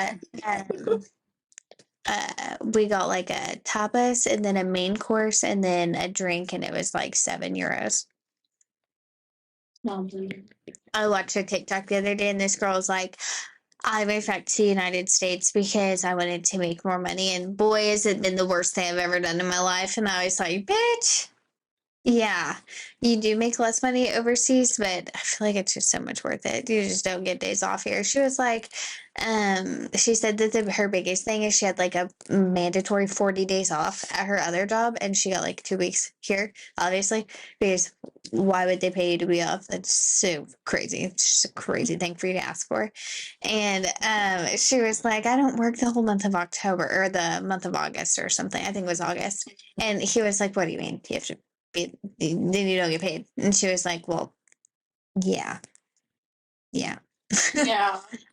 like a tapas and then a main course and then a drink, and it was like €7. I watched a TikTok the other day, and this girl was like, I moved back to the United States because I wanted to make more money, and boy, has it been the worst thing I've ever done in my life. And I was like, bitch, yeah, you do make less money overseas, but I feel like it's just so much worth it. You just don't get days off here. She was like, she said that her biggest thing is she had like a mandatory 40 days off at her other job, and she got like 2 weeks here, obviously, because why would they pay you to be off? That's so crazy. It's just a crazy thing for you to ask for. And she was like, I don't work the whole month of October or the month of August or something. I think it was August. And he was like, what do you mean? You have to then you don't get paid. And she was like, well, yeah. Yeah.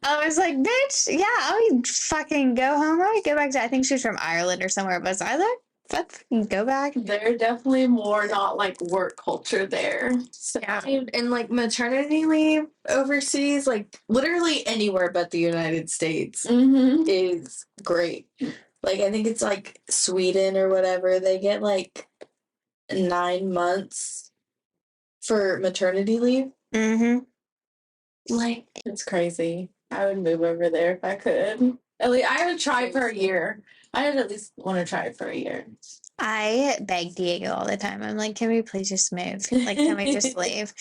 I was like, bitch, yeah, I would fucking go home. I would go back to, I think she was from Ireland or somewhere, but I was like, fucking go back. They're definitely more not like work culture there. So. Yeah, and like maternity leave overseas, like literally anywhere but the United States, is great. Like I think it's like Sweden or whatever, they get like 9 months for maternity leave. Like it's crazy. I would move over there if I could. At least I would try for a year. I would at least want to try it for a year. I beg Diego all the time. I'm like, can we please just move? Like, can we just leave?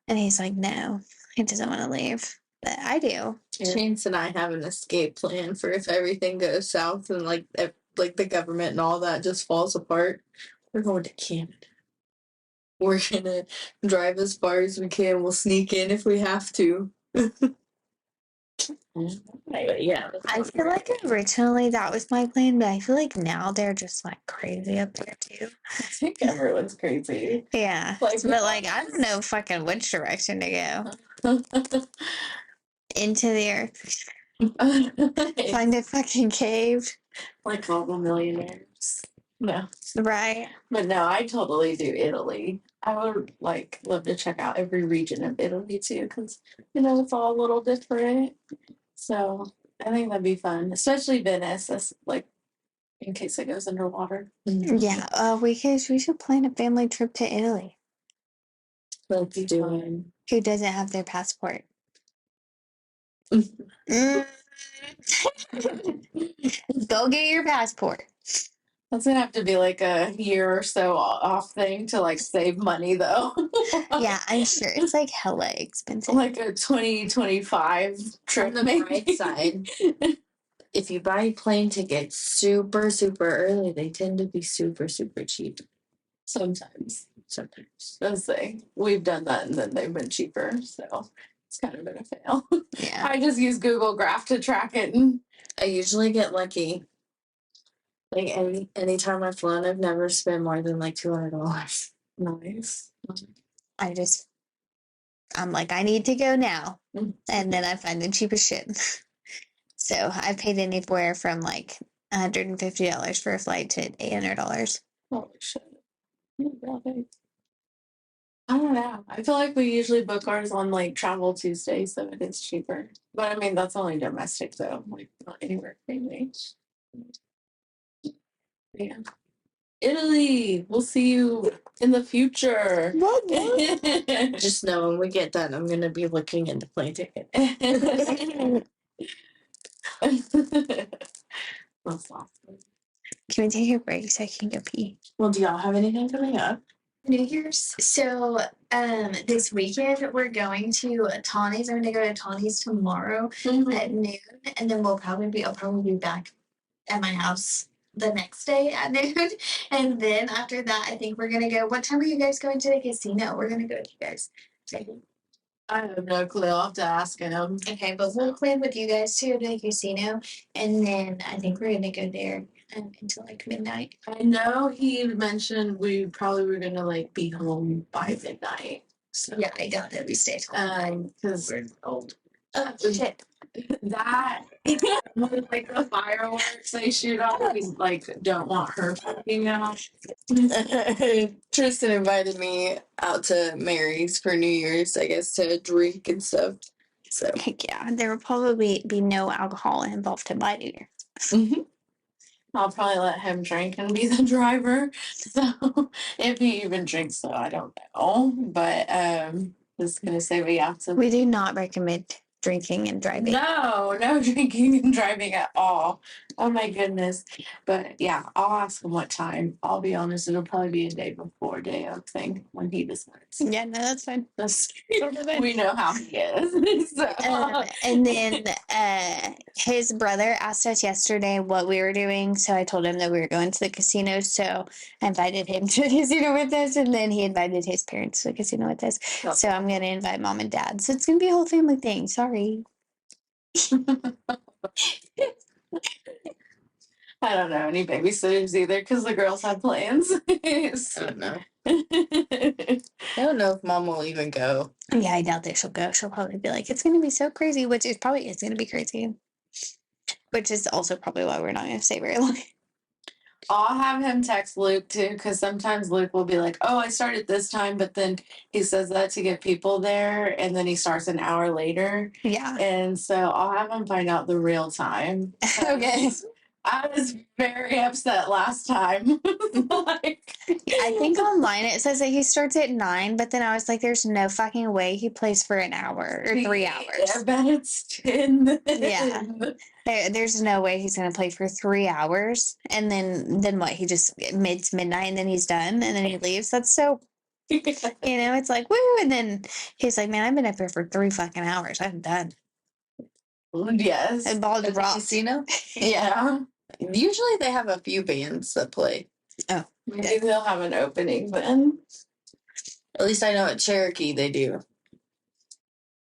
And he's like, no, he doesn't want to leave. But I do. Chance and I have an escape plan for if everything goes south and like the government and all that just falls apart. We're going to Canada. We're gonna drive as far as we can. We'll sneak in if we have to. But yeah. I feel like originally that was my plan, but I feel like now they're just like crazy up there too. I think everyone's crazy. Yeah. Like, But like I don't know fucking which direction to go. Into the earth. Find a fucking cave. Like all the millionaires. No. Right. But no, I totally do Italy. I would like love to check out every region of Italy too, because it's all a little different. So I think that'd be fun, especially Venice. That's like in case it goes underwater. Yeah. We should plan a family trip to Italy. Let's do it. Who doesn't have their passport? Mm. Go get your passport. That's gonna have to be like a year or so off thing to like save money though. Yeah, I'm sure it's like hella expensive. Like a 2025 trip. On the bright side, if you buy plane tickets super, super early, they tend to be super, super cheap. Sometimes. Sometimes. I'll say we've done that and then they've been cheaper, so it's kind of been a fail. Yeah. I just use Google Graph to track it, and I usually get lucky. Like anytime I've flown, I've never spent more than like $200. nice. I'm like, I need to go now. Mm. And then I find the cheapest shit. So I paid anywhere from like $150 for a flight to $800. Holy shit. Really? I don't know. I feel like we usually book ours on like Travel Tuesday, so it is cheaper. But I mean, that's only domestic though, like not anywhere crazy. Yeah. Italy, we'll see you in the future. Just know when we get done, I'm gonna be looking into plane ticket. That's awesome. Can we take a break so I can go pee? Well, do y'all have anything coming up? New Year's. So this weekend we're going to Tawny's. I'm gonna go to Tawny's tomorrow at noon, and then I'll probably be back at my house the next day at noon. And then after that, I think we're gonna go. What time are you guys going to the casino? We're gonna go with you guys. I have no clue. I'll have to ask him. Okay, but we'll plan with you guys to go to the casino, and then I think we're gonna go there until like midnight. I know he mentioned we probably were gonna like be home by midnight. So Yeah, I doubt that we stay home. because old. Shit. That like the fireworks they shoot off, we like don't want her freaking out. Tristan invited me out to Mary's for New Year's, I guess, to drink and stuff. So Heck yeah, there will probably be no alcohol involved in my New Year. I'll probably let him drink and be the driver. So if he even drinks, so I don't know. But just gonna say we have to. We do not recommend drinking and driving. No drinking and driving at all. Oh my goodness. But yeah, I'll ask him what time. I'll be honest, it'll probably be a day before day of thing when he decides. Yeah, no, that's fine. We know how he is. So. And then his brother asked us yesterday what we were doing, so I told him that we were going to the casino. So I invited him to the casino with us, and then he invited his parents to the casino with us. So I'm gonna invite mom and dad. So it's gonna be a whole family thing. Sorry. I don't know any babysitters either because the girls have plans. I don't know. I don't know if mom will even go. Yeah, I doubt that she'll go. She'll probably be like, it's going to be so crazy, which is probably is going to be crazy. Which is also probably why we're not going to stay very long. I'll have him text Luke too, because sometimes Luke will be like, "Oh, I started this time," but then he says that to get people there, and then he starts an hour later. Yeah. And so I'll have him find out the real time. Okay. I was very upset last time. I think online it says that he starts at 9, but then I was like, there's no fucking way he plays for an hour or 3 hours. I bet it's 10. Yeah. There's no way he's going to play for 3 hours. And then what? He just midnight and then he's done and then he leaves. That's so, it's like, woo. And then he's like, man, I've been up here for 3 fucking hours. I'm done. Yes. And ball At the drops. casino? Yeah. Usually they have a few bands that play. Oh. Maybe they'll have an opening then. At least I know at Cherokee they do.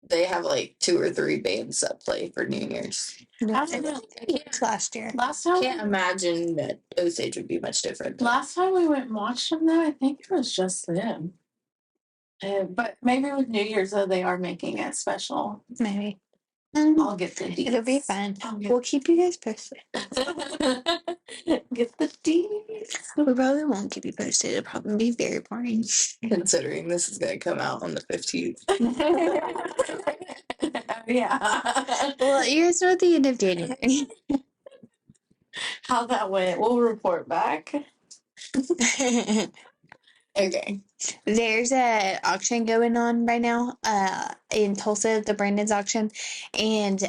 they have like 2 or 3 bands that play for New Year's. I don't know. Last year. Last time, Can't imagine that Osage would be much different. last time we went and watched them, though, I think it was just them. But maybe with New Year's, though, they are making it special. Maybe. I'll get the deets. It'll be fun. I'll get We'll keep you guys posted. get the deets. We probably won't keep you posted. It'll probably be very boring. Considering this is going to come out on the 15th. Yeah. Well, you guys know at the end of January. How that went, we'll report back. Okay. There's a auction going on right now in Tulsa, the Brandon's auction, and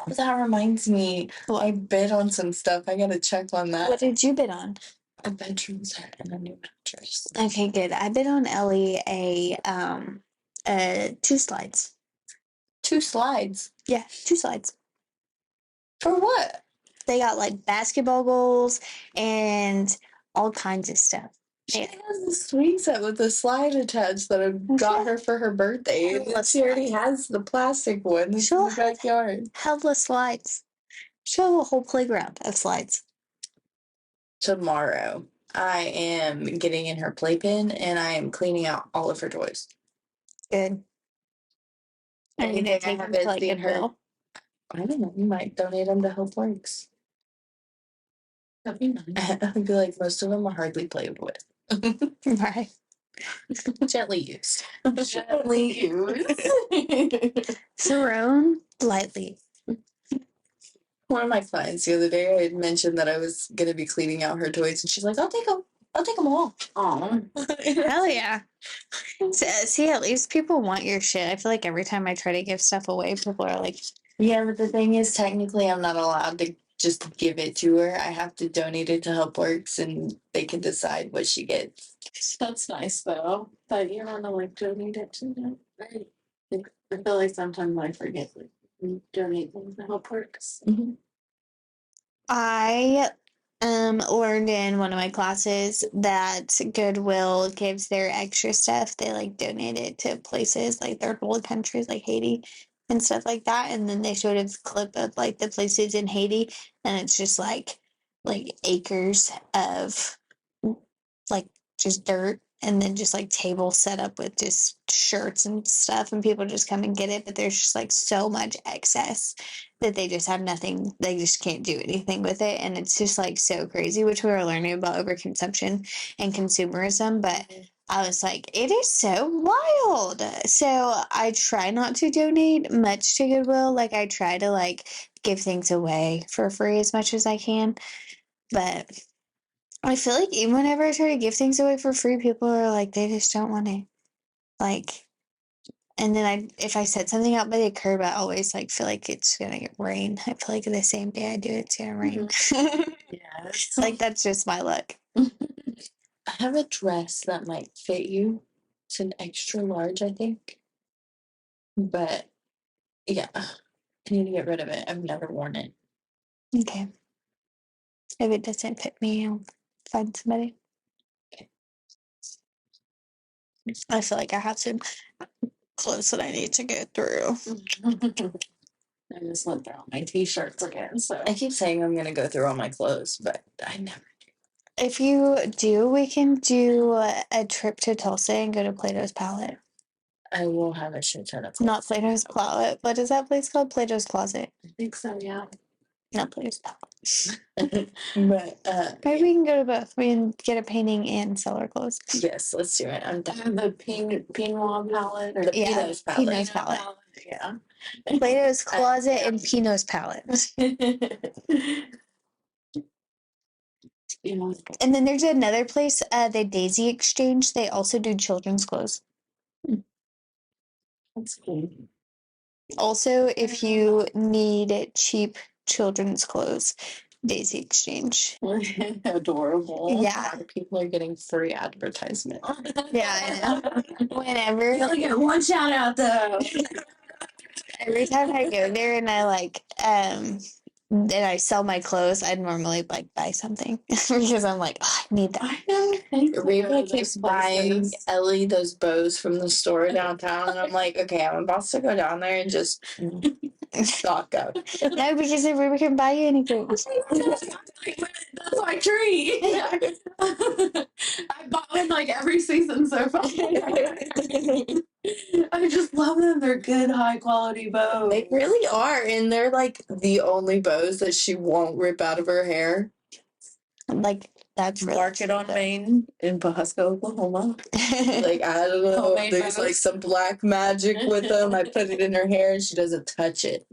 That reminds me, I bid on some stuff. I got to check on that. what did you bid on? A bedroom set and a new mattress. Okay, good. I bid on Ellie a 2 slides. 2 slides. Yeah, 2 slides. For what? They got like basketball goals and all kinds of stuff. She Yeah. has a swing set with a slide attached that I got her for her birthday. And Let's she already has the plastic one in She'll the backyard. Hella slides. She'll have a whole playground of slides. Tomorrow, I am getting in her playpen and I am cleaning out all of her toys. Good. I need to Anything I take them haven't to like seen her. Goodwill. I don't know. You might donate them to Help Works. That'd be nice. I feel like most of them are hardly played with. Right. Gently used. Gently used. Thrown lightly. One of my clients the other day, I had mentioned that I was going to be cleaning out her toys, and she's like, I'll take them. I'll take them all. Aw. Hell yeah. See, at least people want your shit. I feel like every time I try to give stuff away, people are like, Yeah, but the thing is, technically, I'm not allowed to just give it to her. I have to donate it to HelpWorks, and they can decide what she gets. That's nice, though, that you want to like donate it to them. I feel like sometimes I forget like we donate things to Help Works. I learned in one of my classes that Goodwill gives their extra stuff. They like donate it to places like third world countries like Haiti and stuff like that. And then they showed a clip of like the places in Haiti, and it's just like acres of like just dirt, and then just like tables set up with just shirts and stuff, and people just come and get it. But there's just like so much excess that they just have nothing, they just can't do anything with it. And it's just like so crazy, which we were learning about overconsumption and consumerism. But I was like, it is so wild. So I try not to donate much to Goodwill. Like I try to like give things away for free as much as I can. But I feel like even whenever I try to give things away for free, people are like, they just don't want it. Like, and then if I set something out by the curb, I always like feel like it's gonna get rain. I feel like the same day I do it, it's gonna rain. Yeah. Like that's just my luck. I have a dress that might fit you. It's an extra large, I think. But yeah, I need to get rid of it. I've never worn it. Okay. If it doesn't fit me, I'll find somebody. I feel like I have some clothes that I need to go through. I just went through all my t-shirts again, so I keep saying I'm gonna go through all my clothes, but I never do. If you do, we can do a trip to Tulsa and go to Plato's Palette. I will have a shit ton of clothes. Not Plato's Palette. What is that place called? Plato's Closet. I think so, yeah. Not Plato's Palette. But Maybe we can go to both. We can get a painting and sell our clothes. yes, let's do it. I'm down. The Pinot palette or The Yeah, Pinot's palette. Pinot's palette. Yeah. Plato's Closet and Pinot's Palette. Yeah. And then there's another place, the Daisy Exchange. They also do children's clothes. That's cool. Also, if you need cheap children's clothes, Daisy Exchange. Adorable. Yeah. A lot of people are getting free advertisement. Yeah, I know. Whenever. You only get one shout out though. Every time I go there and I like and I sell my clothes, I'd normally like buy something because I'm like, oh, I need that. I never think to go Reba to keeps those buying places. Ellie those bows from the store downtown, and I'm like, okay, I'm about to go down there and just stock up. No, because if we can buy you anything. That's my treat. I bought one like every season so far. I just love them. They're good, high quality bows. They really are, and they're like the only bows that she won't rip out of her hair. Like, that's really Market on Main in Pawhuska, Oklahoma. Like, I don't know, Homemade there's bows. like some black magic with them. I put it in her hair and she doesn't touch it.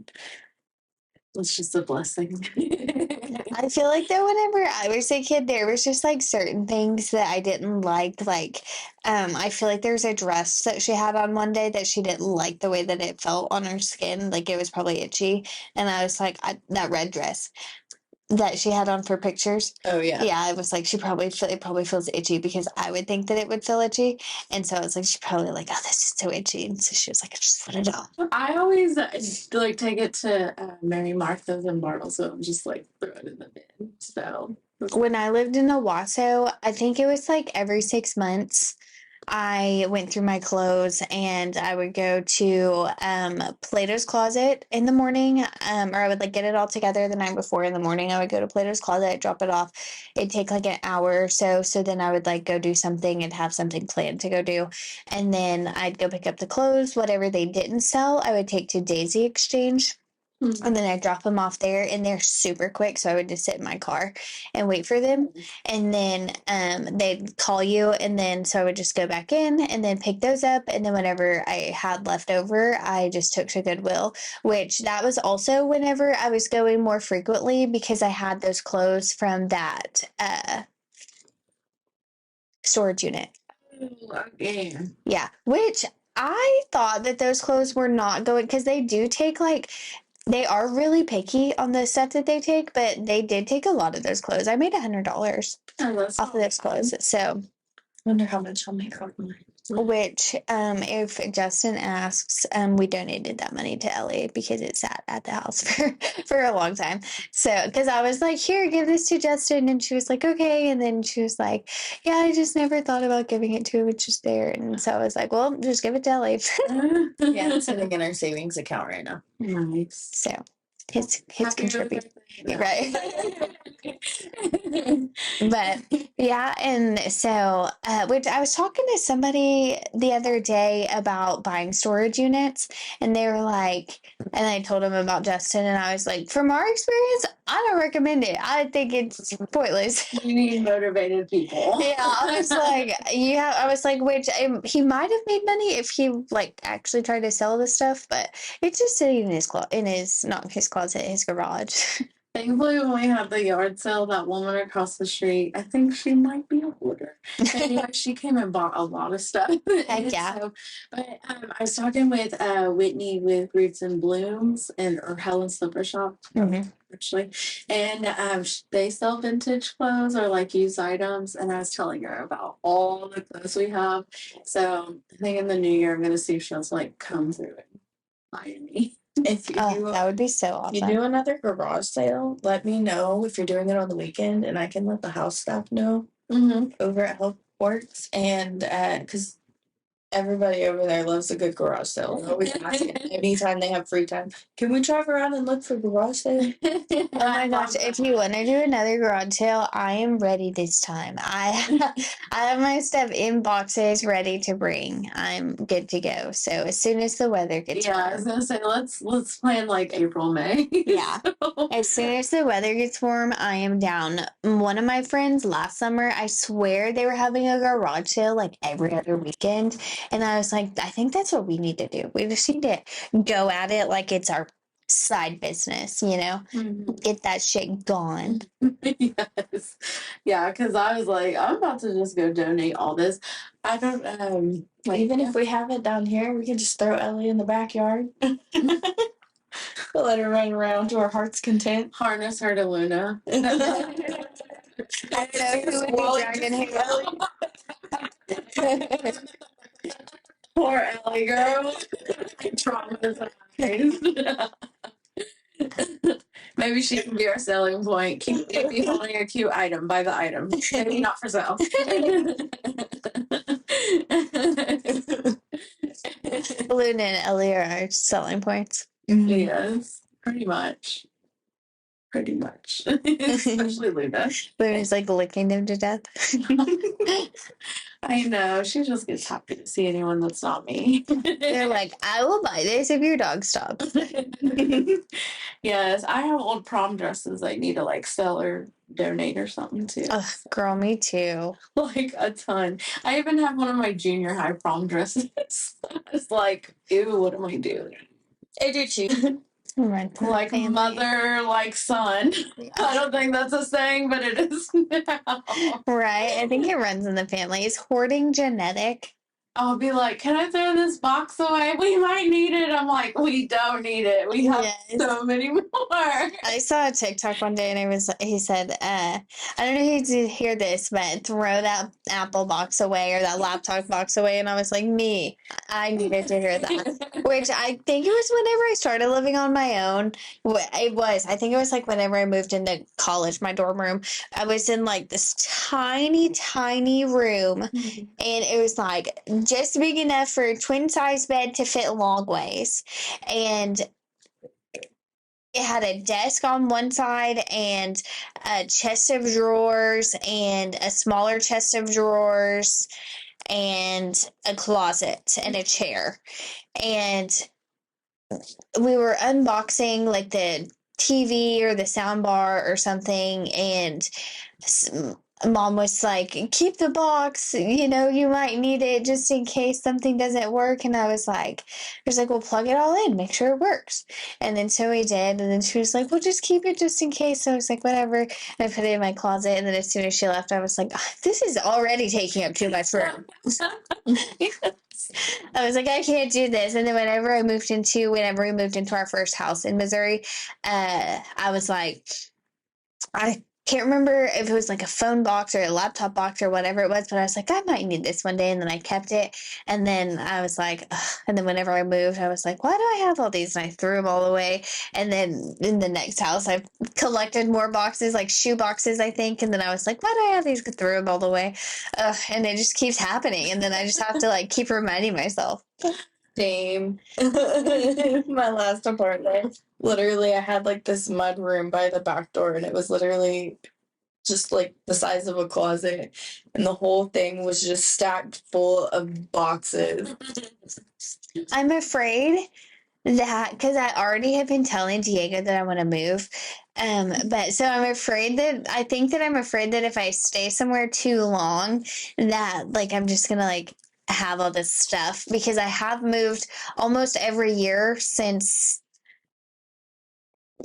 It's just a blessing. I feel like that whenever I was a kid, there was just like certain things that I didn't like. Like, I feel like there's a dress that she had on one day that she didn't like the way that it felt on her skin. Like it was probably itchy. And I was like, that red dress that she had on for pictures. Oh yeah. Yeah, I was like, it probably feels itchy because I would think that it would feel itchy. And so I was like, she probably like, oh, this is so itchy. And so she was like, I just put it on. I always like take it to Mary Martha's and Bartlesville and just like throw it in the bin. So When I lived in Owasso, I think it was like every 6 months, I went through my clothes and I would go to Plato's Closet in the morning, or I would like get it all together the night before in the morning. I would go to Plato's Closet, drop it off. It'd take like an hour or so. So then I would like go do something and have something planned to go do. And then I'd go pick up the clothes, whatever they didn't sell, I would take to Daisy Exchange. And then I drop them off there, and they're super quick. So I would just sit in my car and wait for them. And then they'd call you, and then so I would just go back in and then pick those up. And then whatever I had left over, I just took to Goodwill, which that was also whenever I was going more frequently because I had those clothes from that storage unit. again. Yeah, which I thought that those clothes were not going because they do take like. They are really picky on the stuff that they take, but they did take a lot of those clothes. I made $100 off of those clothes. So, Wonder how much I'll make off mine. which, if Justin asks, we donated that money to Ellie because it sat at the house for a long time. So, because I was like, here, give this to Justin. And she was like, okay. And then she was like, yeah, I just never thought about giving it to him. It's just there. And so I was like, well, just give it to Ellie. Yeah, it's sitting in our savings account right now. Nice. So, his Happy contribute. birthday. Right. But yeah, and so which I was talking to somebody the other day about buying storage units, and they were like, and I told them about Justin, and I was like, from our experience, I don't recommend it. I think it's pointless. You need motivated people. Yeah, I was like, yeah, I was like, which he might have made money if he like actually tried to sell this stuff, but it's just sitting in his not his closet, his garage. Thankfully, when we had the yard sale, that woman across the street, I think she might be a hoarder. Anyway, she came and bought a lot of stuff. Heck yeah. So, but I was talking with Whitney with Roots and Blooms or Helen's Slipper Shop, actually. And they sell vintage clothes or like used items. And I was telling her about all the clothes we have. So I think in the new year, I'm going to see if she'll like come through and buy me. If you That would be so awesome. you do another garage sale, let me know if you're doing it on the weekend, and I can let the house staff know over at Health Works, and because everybody over there loves a good garage sale. They're always asking anytime they have free time. Can we drive around and look for garage sale? Oh my gosh, if you want to do another garage sale, I am ready this time. I have my stuff in boxes ready to bring. I'm good to go. So as soon as the weather gets I warm. was gonna say let's plan like April, May. Yeah. As soon as the weather gets warm, I am down. One of my friends last summer, I swear they were having a garage sale like every other weekend. And I was like, I think that's what we need to do. We just need to go at it like it's our side business, you know? Get that shit gone. Yes. Yeah, because I was like, I'm about to just go donate all this. I don't Like, even if we have it down here, we can just throw Ellie in the backyard. Let her run around to her heart's content. harness her to Luna. I don't know who would be dragging her. Poor Ellie girl. Traumatized. Maybe she can be our selling point. Keep if you holding a cute item, buy the item. Maybe not for sale. Luna and Ellie are our selling points. Yes, pretty much. Pretty much. Especially Luna. Luna's like licking them to death. I know. She just gets happy to see anyone that's not me. They're like, I will buy this if your dog stops. Yes, I have old prom dresses I need to like sell or donate or something too. Ugh, girl, me too. Like a ton. I even have one of my junior high prom dresses. It's like, ew, what am I doing? I do too. Like mother, like son. I don't think that's a saying, but it is now. Right? I think it runs in the family. Is hoarding genetic? I'll be like, can I throw this box away? We might need it. I'm like, we don't need it. We have so many more. I saw a TikTok one day and he said, I don't know if you hear this, but throw that Apple box away or that laptop box away. And I was like, me, I needed to hear that. Which I think it was whenever I started living on my own. I think it was like whenever I moved into college, my dorm room. I was in like this tiny, tiny room. And it was like just big enough for a twin size bed to fit long ways. And it had a desk on one side and a chest of drawers and a smaller chest of drawers and a closet and a chair. And we were unboxing like the TV or the sound bar or something, and Mom was like, keep the box, you might need it just in case something doesn't work. And I was like, well, plug it all in, make sure it works. And then so we did. And then she was like, well, just keep it just in case. So I was like, whatever. And I put it in my closet. And then as soon as she left, I was like, this is already taking up too much room. I was like, I can't do this. And then whenever we moved into our first house in Missouri, I was like, I can't remember if it was like a phone box or a laptop box or whatever it was, but I was like, I might need this one day. And then I kept it. And then I was like, ugh. And then whenever I moved, I was like, why do I have all these? And I threw them all away. And then in the next house, I collected more boxes, like shoe boxes, I think. And then I was like, why do I have these? Threw them all away. And it just keeps happening. And then I just have to like keep reminding myself. Same. My last apartment, literally, I had like this mud room by the back door, and it was literally just like the size of a closet, and the whole thing was just stacked full of boxes. I'm afraid that because I already have been telling Diego that I want to move. But so I'm afraid that if I stay somewhere too long, that like I'm just gonna like have all this stuff, because I have moved almost every year since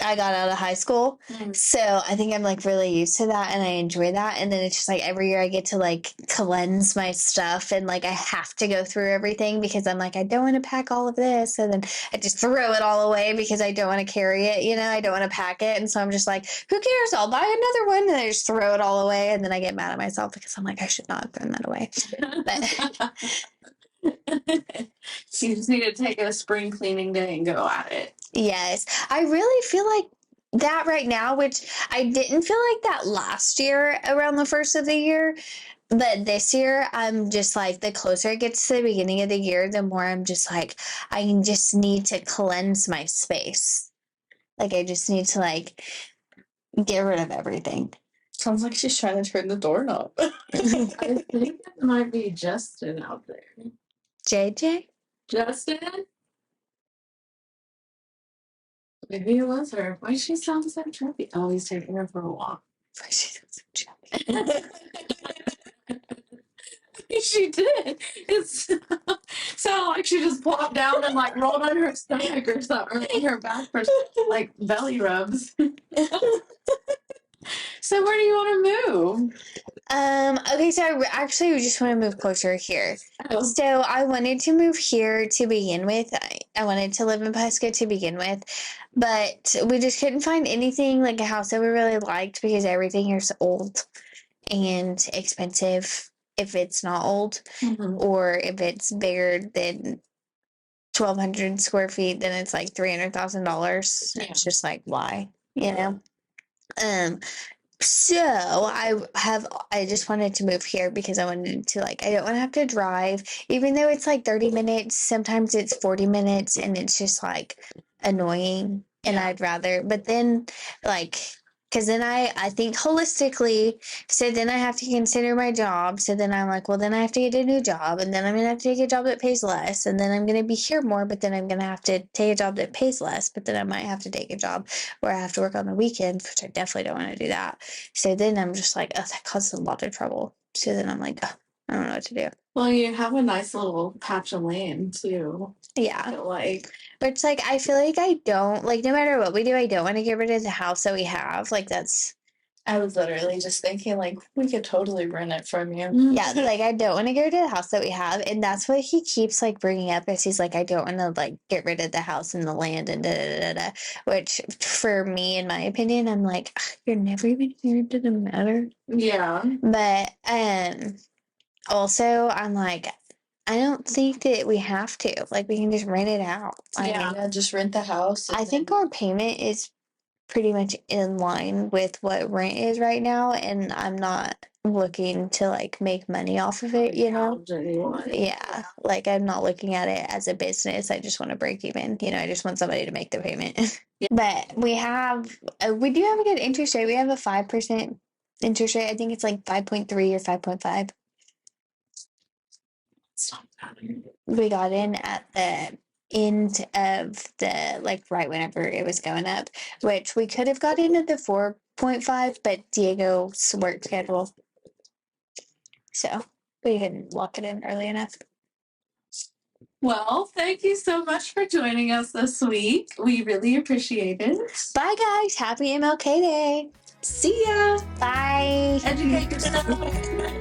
I got out of high school. So I think I'm like really used to that and I enjoy that. And then it's just like every year I get to like cleanse my stuff, and like I have to go through everything because I'm like, I don't want to pack all of this. And then I just throw it all away because I don't want to carry it, I don't want to pack it. And so I'm just like, who cares? I'll buy another one. And I just throw it all away. And then I get mad at myself because I'm like, I should not have thrown that away. But So you just need to take a spring cleaning day and go at it. Yes. I really feel like that right now, which I didn't feel like that last year around the first of the year. But this year, I'm just like, the closer it gets to the beginning of the year, the more I'm just like, I just need to cleanse my space. Like, I just need to like get rid of everything. Sounds like she's trying to turn the doorknob. I think that might be Justin out there. JJ? Justin? Maybe it was her. Why does she sound so chubby? Oh, he's taking her for a walk. Why she sounds so chubby? She did. It's sounded like she just plopped down and like rolled on her stomach or something, or on her back for like belly rubs. So where do you want to move? Okay, so I actually just want to move closer here. Oh. So I wanted to move here to begin with. I wanted to live in Pasco to begin with, but we just couldn't find anything like a house that we really liked because everything here is old and expensive if it's not old, or if it's bigger than 1,200 square feet, then it's like $300,000. Yeah. It's just like, why? you know. So I just wanted to move here because I wanted to like I don't want to have to drive, even though it's like 30 minutes, sometimes it's 40 minutes and it's just like annoying and Yeah. I'd rather but then like because then I think holistically, so then I have to consider my job. So then I'm like, well, then I have to get a new job, and then I'm gonna have to take a job that pays less, and then I'm gonna be here more, but then I'm gonna have to take a job that pays less, but then I might have to take a job where I have to work on the weekends, which I definitely don't want to do that. So then I'm just like, oh, that causes a lot of trouble. So then I'm like, oh, I don't know what to do. Well, you have a nice little patch of land too. Yeah. Like, But it's like, I feel like I don't, like, no matter what we do, I don't want to get rid of the house that we have. Like, that's, I was literally just thinking, like, we could totally rent it from you. yeah, like, I don't want to get rid of the house that we have. And that's what he keeps, like, bringing up is he's like, I don't want to, like, get rid of the house and the land and da da da da. Which, for me, in my opinion, I'm like, you're never even here. It doesn't matter. yeah. But, also, I'm like, I don't think that we have to. Like, we can just rent it out. Yeah, just rent the house. I think our payment is pretty much in line with what rent is right now, and I'm not looking to like make money off of it, you know? Yeah, like I'm not looking at it as a business. I just want to break even. You know, I just want somebody to make the payment. But we do have a good interest rate. We have a 5% interest rate. I think it's like 5.3 or 5.5. We got in at the end of the like right whenever it was going up, which we could have got in at the 4.5, but Diego's work schedule, so we couldn't lock it in early enough. Well, thank you so much for joining us this week. We really appreciate it. Bye guys, happy MLK Day. See ya. Bye. Educate yourself.